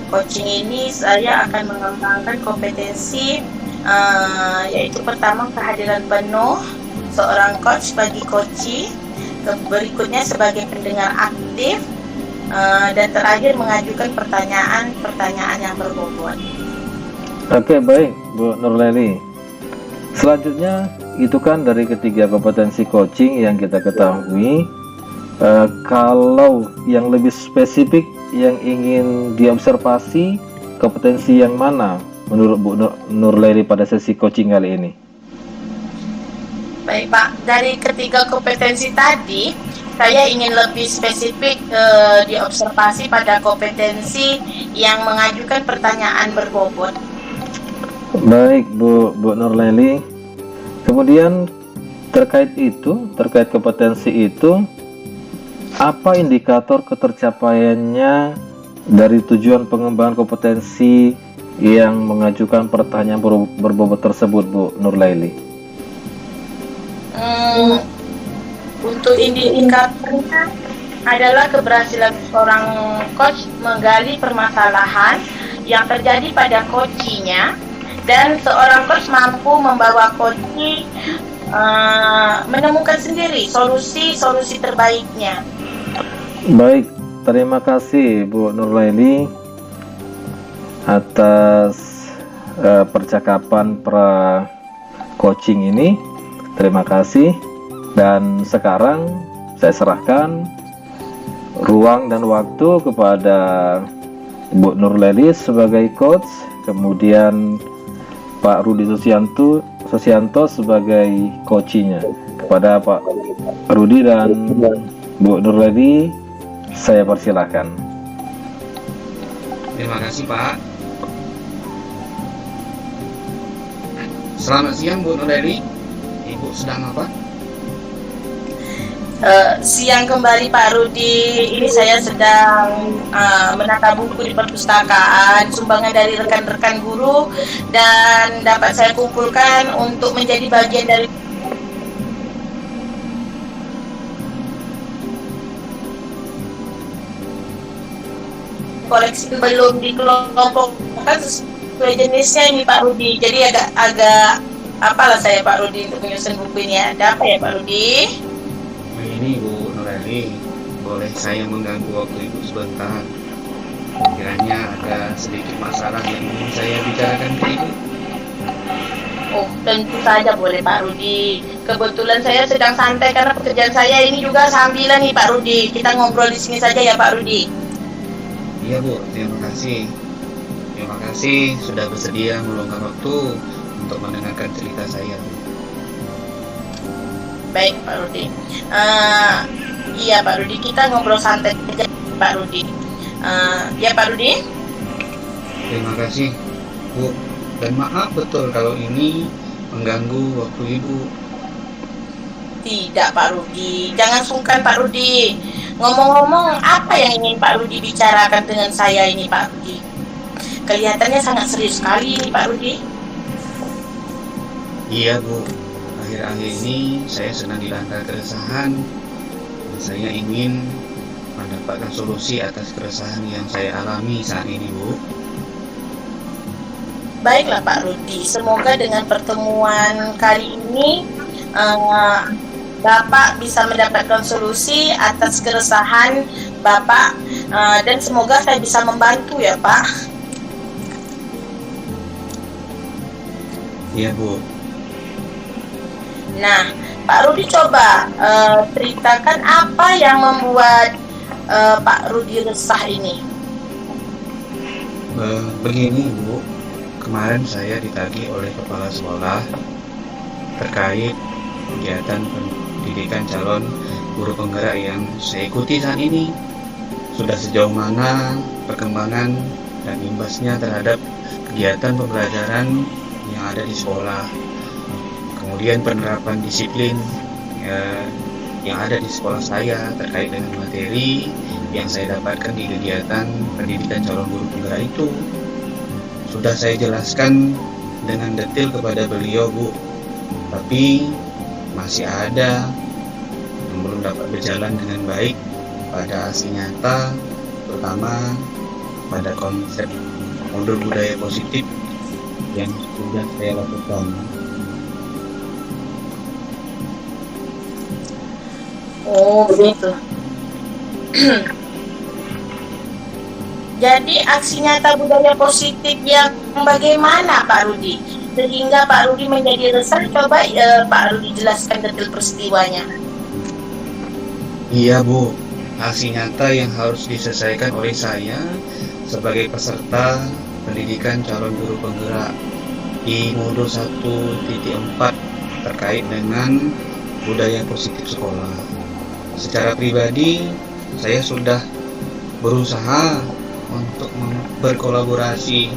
coaching ini. Saya akan mengembangkan kompetensi yaitu pertama kehadiran penuh seorang coach bagi coachee, berikutnya sebagai pendengar aktif, dan terakhir mengajukan pertanyaan yang berbobot. Oke, baik Bu Nurleli. Selanjutnya itu kan dari ketiga kompetensi coaching yang kita ketahui. Kalau yang lebih spesifik yang ingin diobservasi, kompetensi yang mana menurut Bu Nurleli pada sesi coaching kali ini? Baik Pak, dari ketiga kompetensi tadi, saya ingin lebih spesifik diobservasi pada kompetensi yang mengajukan pertanyaan berbobot. Baik Bu Nurleli. Kemudian terkait kompetensi itu, apa indikator ketercapaiannya dari tujuan pengembangan kompetensi yang mengajukan pertanyaan berbobot tersebut, Bu Nurleli? Untuk indikatornya adalah keberhasilan seorang coach menggali permasalahan yang terjadi pada coachee-nya, dan seorang coach mampu membawa coachee menemukan sendiri solusi terbaiknya. Baik, terima kasih Bu Nurleli atas percakapan pra coaching ini. Terima kasih. Dan sekarang saya serahkan ruang dan waktu kepada Bu Nurleli sebagai coach, kemudian Pak Rudi Susianto sebagai coachee-nya. Kepada Pak Rudi dan Bu Nurleli, saya persilahkan. Terima kasih Pak. Selamat siang Bu Nurleli. Ibu sedang apa? Siang kembali Pak Rudi. Ini saya sedang menata buku di perpustakaan, sumbangan dari rekan-rekan guru, dan dapat saya kumpulkan untuk menjadi bagian dari koleksi. Belum dikelompokkan sesuai jenisnya ini Pak Rudi. Jadi agak apalah saya Pak Rudi untuk menyusun buku ini. Ada apa ya Pak Rudi? Ini Bu Nurleli, boleh saya mengganggu waktu Ibu sebentar? Kiranya ada sedikit masalah yang ingin saya bicarakan ke Ibu. Oh, tentu saja boleh Pak Rudi. Kebetulan saya sedang santai karena pekerjaan saya ini juga sambilan nih Pak Rudi. Kita ngobrol di sini saja ya Pak Rudi. Iya Bu, terima kasih. Terima kasih sudah bersedia meluangkan waktu untuk mendengarkan cerita saya. Baik Pak Rudi. Iya Pak Rudi, kita ngobrol santai aja Pak Rudi. Ya Pak Rudi. Terima kasih Bu, dan maaf betul kalau ini mengganggu waktu Ibu. Tidak Pak Rudi, jangan sungkan Pak Rudi. Ngomong-ngomong, apa yang ingin Pak Rudi bicarakan dengan saya ini Pak Rudi? Kelihatannya sangat serius sekali ini Pak Rudi. Iya Bu, akhir-akhir ini saya sedang dilanda keresahan. Saya ingin mendapatkan solusi atas keresahan yang saya alami saat ini Bu. Baiklah Pak Rudi, semoga dengan pertemuan kali ini Bapak bisa mendapatkan solusi atas keresahan Bapak, dan semoga saya bisa membantu ya Pak. Iya Bu. Nah, Pak Rudi coba ceritakan apa yang membuat Pak Rudi resah ini. Begini Bu, kemarin saya ditagih oleh kepala sekolah terkait kegiatan pendidikan calon guru penggerak yang saya ikuti saat ini. Sudah sejauh mana perkembangan dan imbasnya terhadap kegiatan pembelajaran yang ada di sekolah. Kemudian penerapan disiplin yang ada di sekolah saya terkait dengan materi yang saya dapatkan di kegiatan pendidikan calon guru penggerak itu. Sudah saya jelaskan dengan detail kepada beliau Bu, tapi masih ada belum dapat berjalan dengan baik pada aksi nyata, terutama pada konsep modul budaya positif yang sudah saya lakukan. Oh, begitu. Jadi aksi nyata budaya positif yang bagaimana Pak Rudi? Sehingga Pak Rudi menjadi resah, coba Pak Rudi jelaskan detail peristiwanya. Iya Bu, aksi nyata yang harus diselesaikan oleh saya sebagai peserta pendidikan calon guru penggerak di modul 1.4 terkait dengan budaya positif sekolah. Secara pribadi, saya sudah berusaha untuk berkolaborasi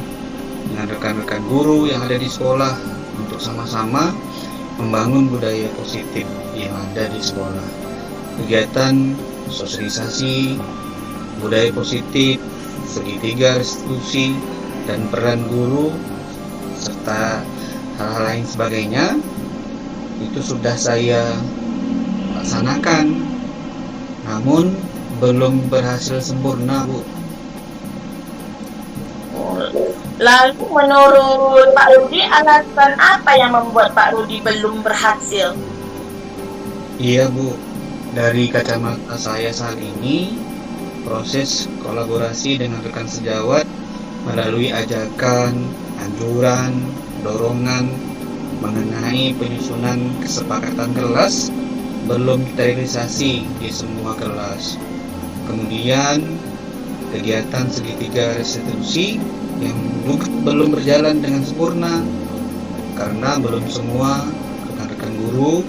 dengan rekan-rekan guru yang ada di sekolah untuk sama-sama membangun budaya positif yang ada di sekolah. Kegiatan sosialisasi budaya positif, segitiga restitusi, dan peran guru serta hal-hal lain sebagainya itu sudah saya laksanakan, namun belum berhasil sempurna Bu. Lalu menurut Pak Rudi, alasan apa yang membuat Pak Rudi belum berhasil? Iya Bu, dari kacamata saya saat ini, proses kolaborasi dengan rekan sejawat melalui ajakan, anjuran, dorongan mengenai penyusunan kesepakatan kelas belum terrealisasi di semua kelas. Kemudian kegiatan segitiga restitusi yang belum berjalan dengan sempurna karena belum semua rekan-rekan guru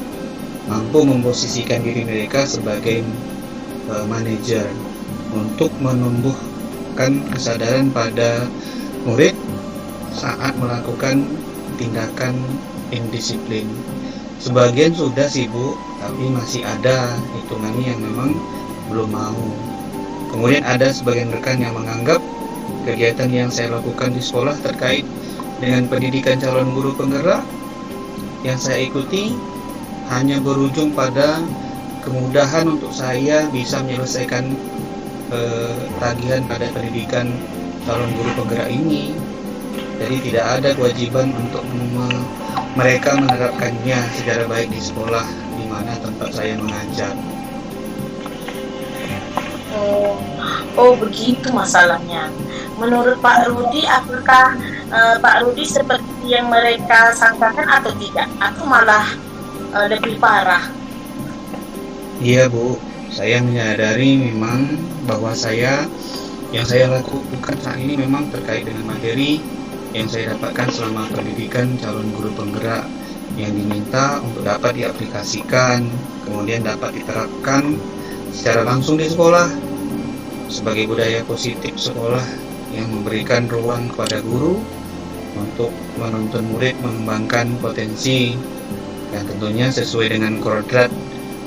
mampu memposisikan diri mereka sebagai manajer untuk menumbuhkan kesadaran pada murid saat melakukan tindakan indisiplin. Sebagian sudah sih Bu, tapi masih ada hitungannya yang memang belum mau. Kemudian ada sebagian rekan yang menganggap kegiatan yang saya lakukan di sekolah terkait dengan pendidikan calon guru penggerak yang saya ikuti hanya berujung pada kemudahan untuk saya bisa menyelesaikan tagihan pada pendidikan calon guru penggerak ini. Jadi tidak ada kewajiban untuk mereka menerapkannya secara baik di sekolah di mana tempat saya mengajar. Oh begitu masalahnya. Menurut Pak Rudi, apakah Pak Rudi seperti yang mereka sangkakan atau tidak? Atau malah lebih parah? Iya Bu, saya menyadari memang bahwa yang saya lakukan saat ini memang terkait dengan materi yang saya dapatkan selama pendidikan calon guru penggerak yang diminta untuk dapat diaplikasikan, kemudian dapat diterapkan secara langsung di sekolah sebagai budaya positif sekolah yang memberikan ruang kepada guru untuk menuntun murid mengembangkan potensi yang tentunya sesuai dengan kodrat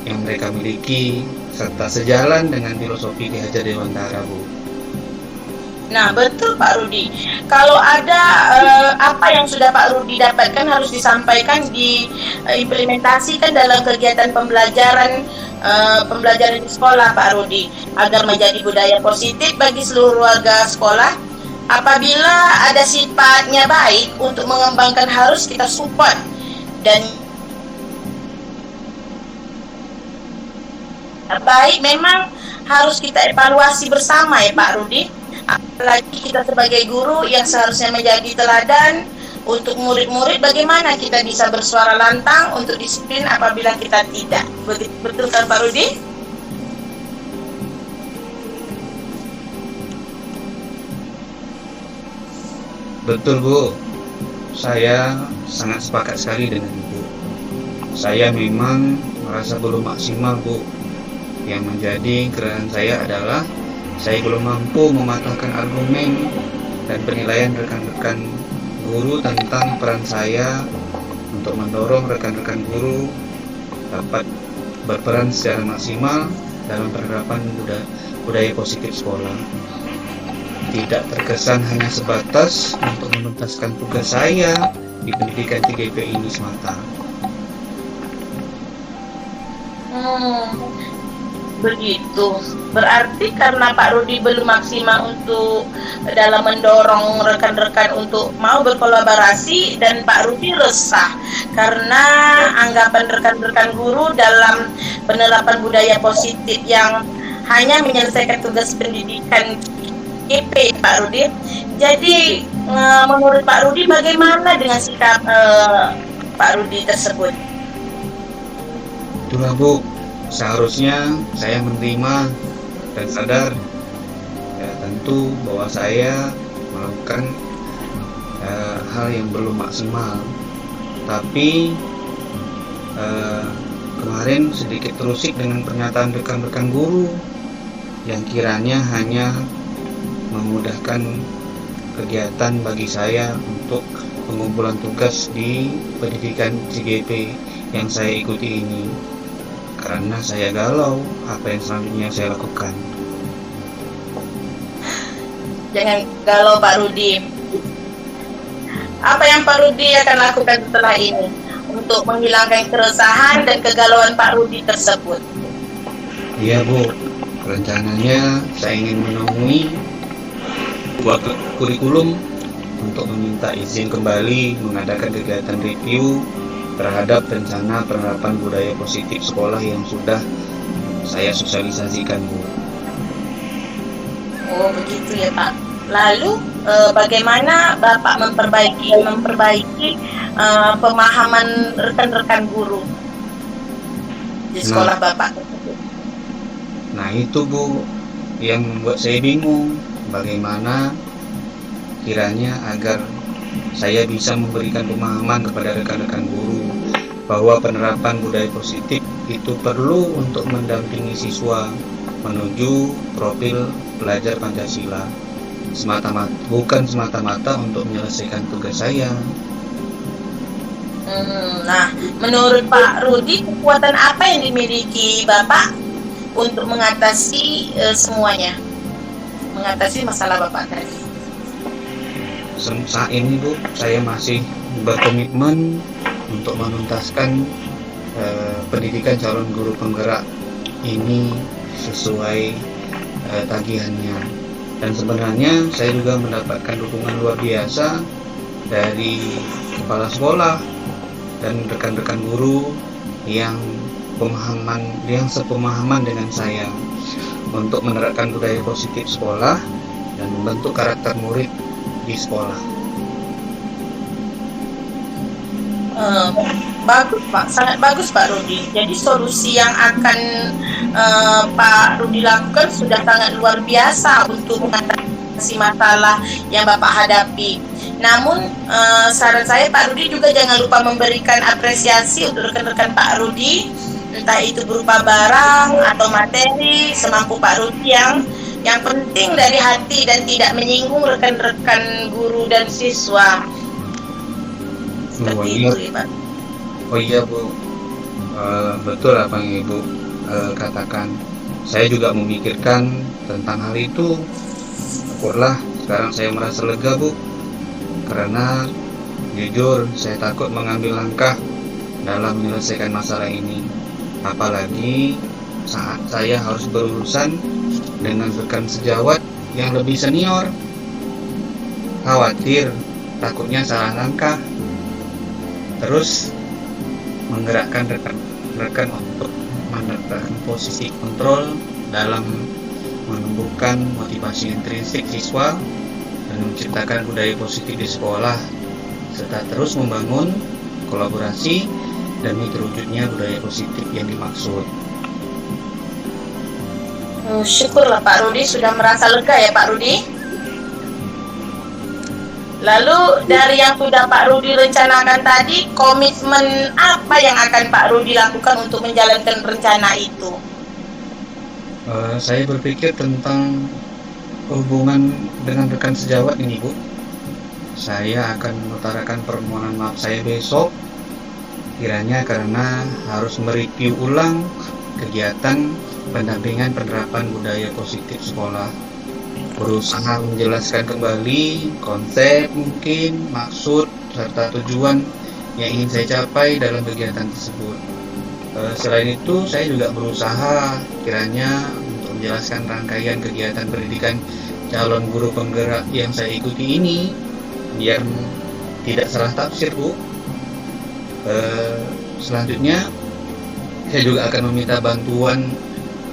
yang mereka miliki serta sejalan dengan filosofi Ki Hajar Dewantara Bu. Nah betul Pak Rudi, kalau ada apa yang sudah Pak Rudi dapatkan harus disampaikan, diimplementasikan dalam kegiatan pembelajaran di sekolah Pak Rudi, agar menjadi budaya positif bagi seluruh warga sekolah. Apabila ada sifatnya baik untuk mengembangkan harus kita support, dan baik memang harus kita evaluasi bersama ya Pak Rudi. Apalagi kita sebagai guru yang seharusnya menjadi teladan untuk murid-murid, bagaimana kita bisa bersuara lantang untuk disiplin apabila kita tidak. Betul kan Pak Rudi? Betul Bu, saya sangat sepakat sekali dengan Ibu. Saya memang merasa belum maksimal Bu. Yang menjadi keresahan saya adalah saya belum mampu mematahkan argumen dan penilaian rekan-rekan guru tentang peran saya untuk mendorong rekan-rekan guru dapat berperan secara maksimal dalam penerapan budaya positif sekolah. Tidak terkesan hanya sebatas untuk menuntaskan tugas saya di pendidikan 3IP ini semata. Hmm, begitu. Berarti karena Pak Rudi belum maksimal untuk dalam mendorong rekan-rekan untuk mau berkolaborasi, dan Pak Rudi resah karena anggapan rekan-rekan guru dalam penerapan budaya positif yang hanya menyelesaikan tugas pendidikan IP, Pak Rudi. Jadi menurut Pak Rudi bagaimana dengan sikap Pak Rudi tersebut? Itulah Bu, seharusnya saya menerima dan sadar ya tentu bahwa saya melakukan hal yang belum maksimal, tapi kemarin sedikit terusik dengan pernyataan rekan-rekan guru yang kiranya hanya memudahkan kegiatan bagi saya untuk pengumpulan tugas di pendidikan CGP yang saya ikuti ini, karena saya galau apa yang selanjutnya saya lakukan. Jangan galau Pak Rudi. Apa yang Pak Rudi akan lakukan setelah ini untuk menghilangkan keresahan dan kegalauan Pak Rudi tersebut? Iya Bu, rencananya saya ingin menemui buat kurikulum untuk meminta izin kembali mengadakan kegiatan review terhadap rencana penerapan budaya positif sekolah yang sudah saya sosialisasikan Bu. Oh begitu ya Pak. Lalu bagaimana Bapak memperbaiki pemahaman rekan-rekan guru di sekolah Bapak tersebut? Nah itu Bu yang membuat saya bingung, bagaimana kiranya agar saya bisa memberikan pemahaman kepada rekan-rekan guru bahwa penerapan budaya positif itu perlu untuk mendampingi siswa menuju profil pelajar Pancasila, bukan semata-mata untuk menyelesaikan tugas saya. Nah, menurut Pak Rudi, kekuatan apa yang dimiliki Bapak untuk mengatasi semuanya, mengatasi masalah Bapak tadi? Saat ini Bu, saya masih berkomitmen untuk menuntaskan pendidikan calon guru penggerak ini sesuai tagihannya. Dan sebenarnya saya juga mendapatkan dukungan luar biasa dari kepala sekolah dan rekan-rekan guru yang sepemahaman dengan saya untuk menerapkan budaya positif sekolah dan membentuk karakter murid di sekolah. Bagus Pak, sangat bagus Pak Rudi. Jadi solusi yang akan Pak Rudi lakukan sudah sangat luar biasa untuk mengatasi masalah yang Bapak hadapi. Namun saran saya Pak Rudi juga jangan lupa memberikan apresiasi untuk rekan-rekan Pak Rudi, entah itu berupa barang atau materi semampu Pak Rudi, yang penting dari hati dan tidak menyinggung rekan-rekan guru dan siswa. Seperti itu ya Pak. Oh iya Bu, betul apa yang Ibu katakan. Saya juga memikirkan tentang hal itu. Syukurlah sekarang saya merasa lega Bu, karena jujur saya takut mengambil langkah dalam menyelesaikan masalah ini, apalagi saat saya harus berurusan dengan rekan sejawat yang lebih senior. Khawatir takutnya salah langkah, terus menggerakkan rekan-rekan untuk menempatkan posisi kontrol dalam menumbuhkan motivasi intrinsik siswa dan menciptakan budaya positif di sekolah, serta terus membangun kolaborasi demi terwujudnya budaya positif yang dimaksud. Syukurlah Pak Rudi sudah merasa lega ya Pak Rudi. Lalu dari yang sudah Pak Rudi rencanakan tadi, komitmen apa yang akan Pak Rudi lakukan untuk menjalankan rencana itu? Saya berpikir tentang hubungan dengan rekan sejawat ini Bu. Saya akan mengutarakan permohonan maaf saya besok, kiranya karena harus mereview ulang kegiatan pendampingan penerapan budaya positif sekolah, berusaha menjelaskan kembali konsep, mungkin maksud serta tujuan yang ingin saya capai dalam kegiatan tersebut. Selain itu, saya juga berusaha kiranya untuk menjelaskan rangkaian kegiatan pendidikan calon guru penggerak yang saya ikuti ini biar tidak salah tafsir, Bu. Selanjutnya, saya juga akan meminta bantuan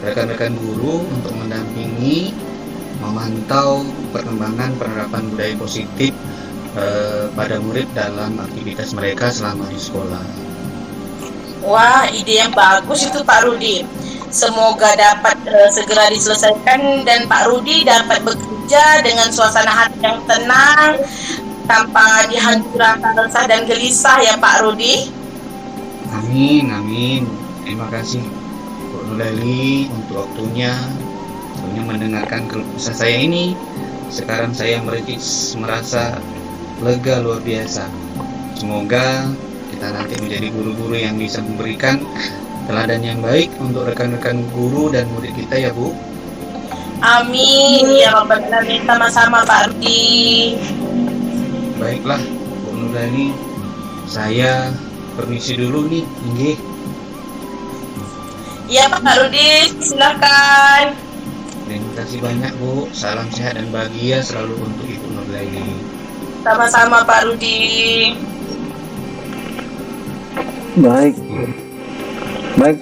rekan-rekan guru untuk mendampingi, memantau perkembangan penerapan budaya positif pada murid dalam aktivitas mereka selama di sekolah. Wah, ide yang bagus itu Pak Rudi. Semoga dapat segera diselesaikan dan Pak Rudi dapat bekerja dengan suasana hati yang tenang tanpa dihantui rasa resah dan gelisah ya Pak Rudi. Amin, amin. Terima kasih Bu Nurlaili untuk waktunya mendengarkan keluh kesah saya ini. Sekarang saya merasa lega luar biasa. Semoga kita nanti menjadi guru-guru yang bisa memberikan teladan yang baik untuk rekan-rekan guru dan murid kita ya Bu. Amin ya Rabbal Alamin, sama-sama Pak Rudi. Baiklah Bu Nurlaili, saya permisi dulu nih. Nggih. Iya Pak Rudi, silakan. Terima kasih banyak Bu. Salam sehat dan bahagia selalu untuk Ibu Nurlaili. Sama-sama Pak Rudi. Baik,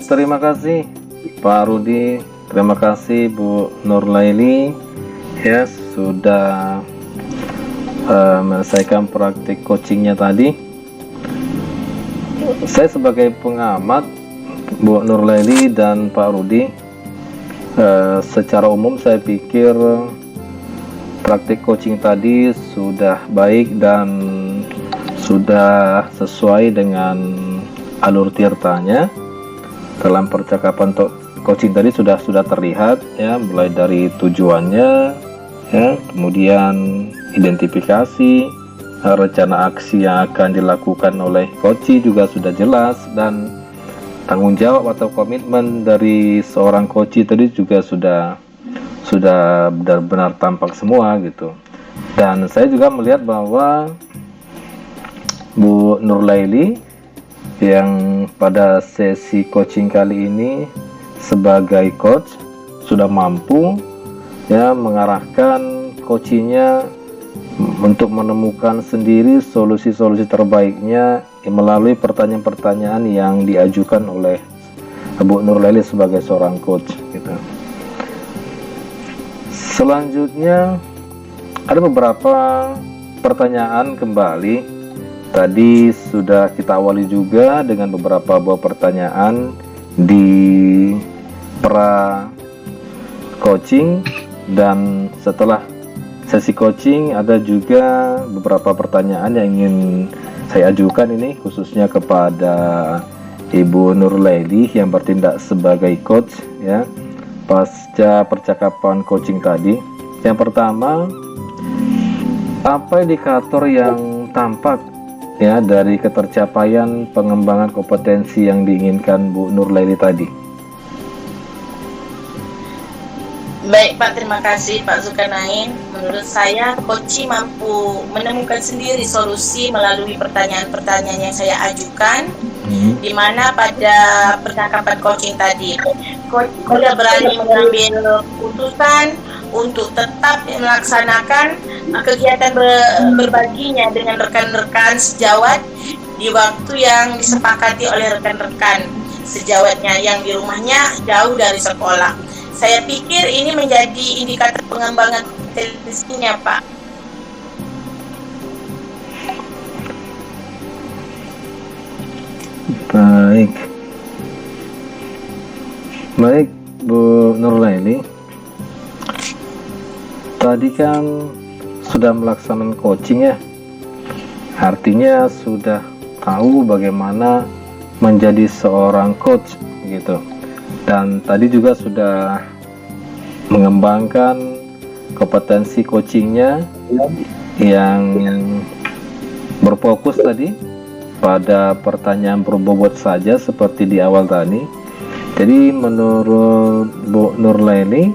terima kasih Pak Rudi, terima kasih Bu Nurlaili ya sudah menyelesaikan praktik coachingnya tadi. Saya sebagai pengamat, Bu Nurlaili dan Pak Rudi, secara umum saya pikir praktik coaching tadi sudah baik dan sudah sesuai dengan alur tirtanya. Dalam percakapan coaching tadi sudah terlihat ya, mulai dari tujuannya ya, kemudian identifikasi, rencana aksi yang akan dilakukan oleh coach juga sudah jelas, dan tanggung jawab atau komitmen dari seorang coach tadi juga sudah benar-benar tampak semua gitu. Dan saya juga melihat bahwa Bu Nurlaili yang pada sesi coaching kali ini sebagai coach sudah mampu ya mengarahkan coachingnya untuk menemukan sendiri solusi-solusi terbaiknya melalui pertanyaan-pertanyaan yang diajukan oleh Bu Nurlaili sebagai seorang coach gitu. Selanjutnya ada beberapa pertanyaan kembali. Tadi sudah kita awali juga dengan beberapa buah pertanyaan di pra coaching, dan setelah sesi coaching ada juga beberapa pertanyaan yang ingin saya ajukan ini khususnya kepada Ibu Nurlaili yang bertindak sebagai coach ya pasca percakapan coaching tadi. Yang pertama, apa indikator yang tampak ya dari ketercapaian pengembangan kompetensi yang diinginkan Bu Nurlaili tadi? Baik Pak, terima kasih Pak Zulkarnain. Menurut saya coach mampu menemukan sendiri solusi melalui pertanyaan-pertanyaan yang saya ajukan, di mana pada percakapan coaching tadi coach sudah berani mengambil keputusan untuk tetap melaksanakan kegiatan berbaginya dengan rekan-rekan sejawat di waktu yang disepakati oleh rekan-rekan sejawatnya yang di rumahnya jauh dari sekolah. Saya pikir ini menjadi indikator pengembangan kompetensinya, Pak. Baik Bu Nurlaili, tadi kan sudah melaksanakan coaching ya, artinya sudah tahu bagaimana menjadi seorang coach gitu, dan tadi juga sudah mengembangkan kompetensi coachingnya yang berfokus tadi pada pertanyaan berbobot saja seperti di awal tadi. Jadi menurut Bu Nurlaili,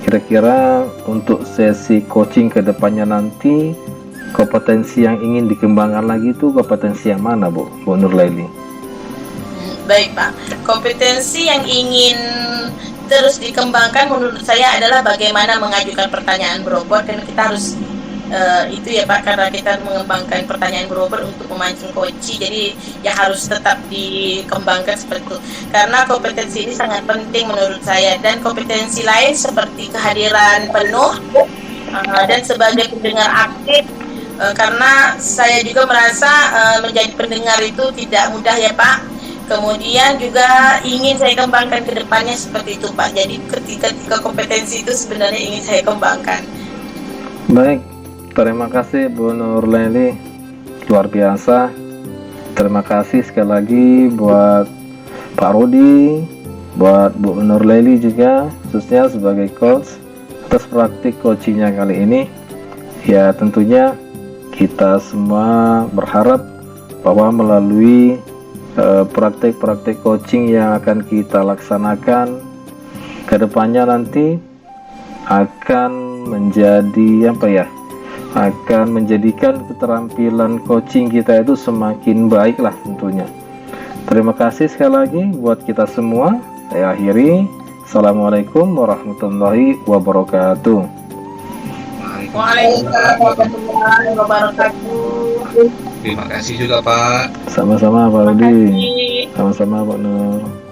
kira-kira untuk sesi coaching ke depannya nanti kompetensi yang ingin dikembangkan lagi itu kompetensi yang mana Bu Nurlaili? Baik Pak, kompetensi yang ingin terus dikembangkan menurut saya adalah bagaimana mengajukan pertanyaan berobat, karena kita harus itu ya Pak, karena kita mengembangkan pertanyaan berobat untuk memancing koci, jadi ya harus tetap dikembangkan seperti itu, karena kompetensi ini sangat penting menurut saya. Dan kompetensi lain seperti kehadiran penuh dan sebagai pendengar aktif, karena saya juga merasa menjadi pendengar itu tidak mudah ya Pak. Kemudian juga ingin saya kembangkan ke depannya seperti itu Pak. Jadi ketika kompetensi itu sebenarnya ingin saya kembangkan. Baik, terima kasih Bu Nurleli, luar biasa. Terima kasih sekali lagi buat Pak Rudi, buat Bu Nurleli juga, khususnya sebagai coach atas praktik coachingnya kali ini. Ya tentunya kita semua berharap bahwa melalui praktik-praktik coaching yang akan kita laksanakan ke depannya nanti akan menjadi akan menjadikan keterampilan coaching kita itu semakin baik lah tentunya. Terima kasih sekali lagi buat kita semua. Saya akhiri. Assalamualaikum warahmatullahi wabarakatuh. Waalaikumsalam warahmatullahi wabarakatuh. Terima kasih juga Pak. Sama-sama Pak Rudi. Sama-sama Pak Nur.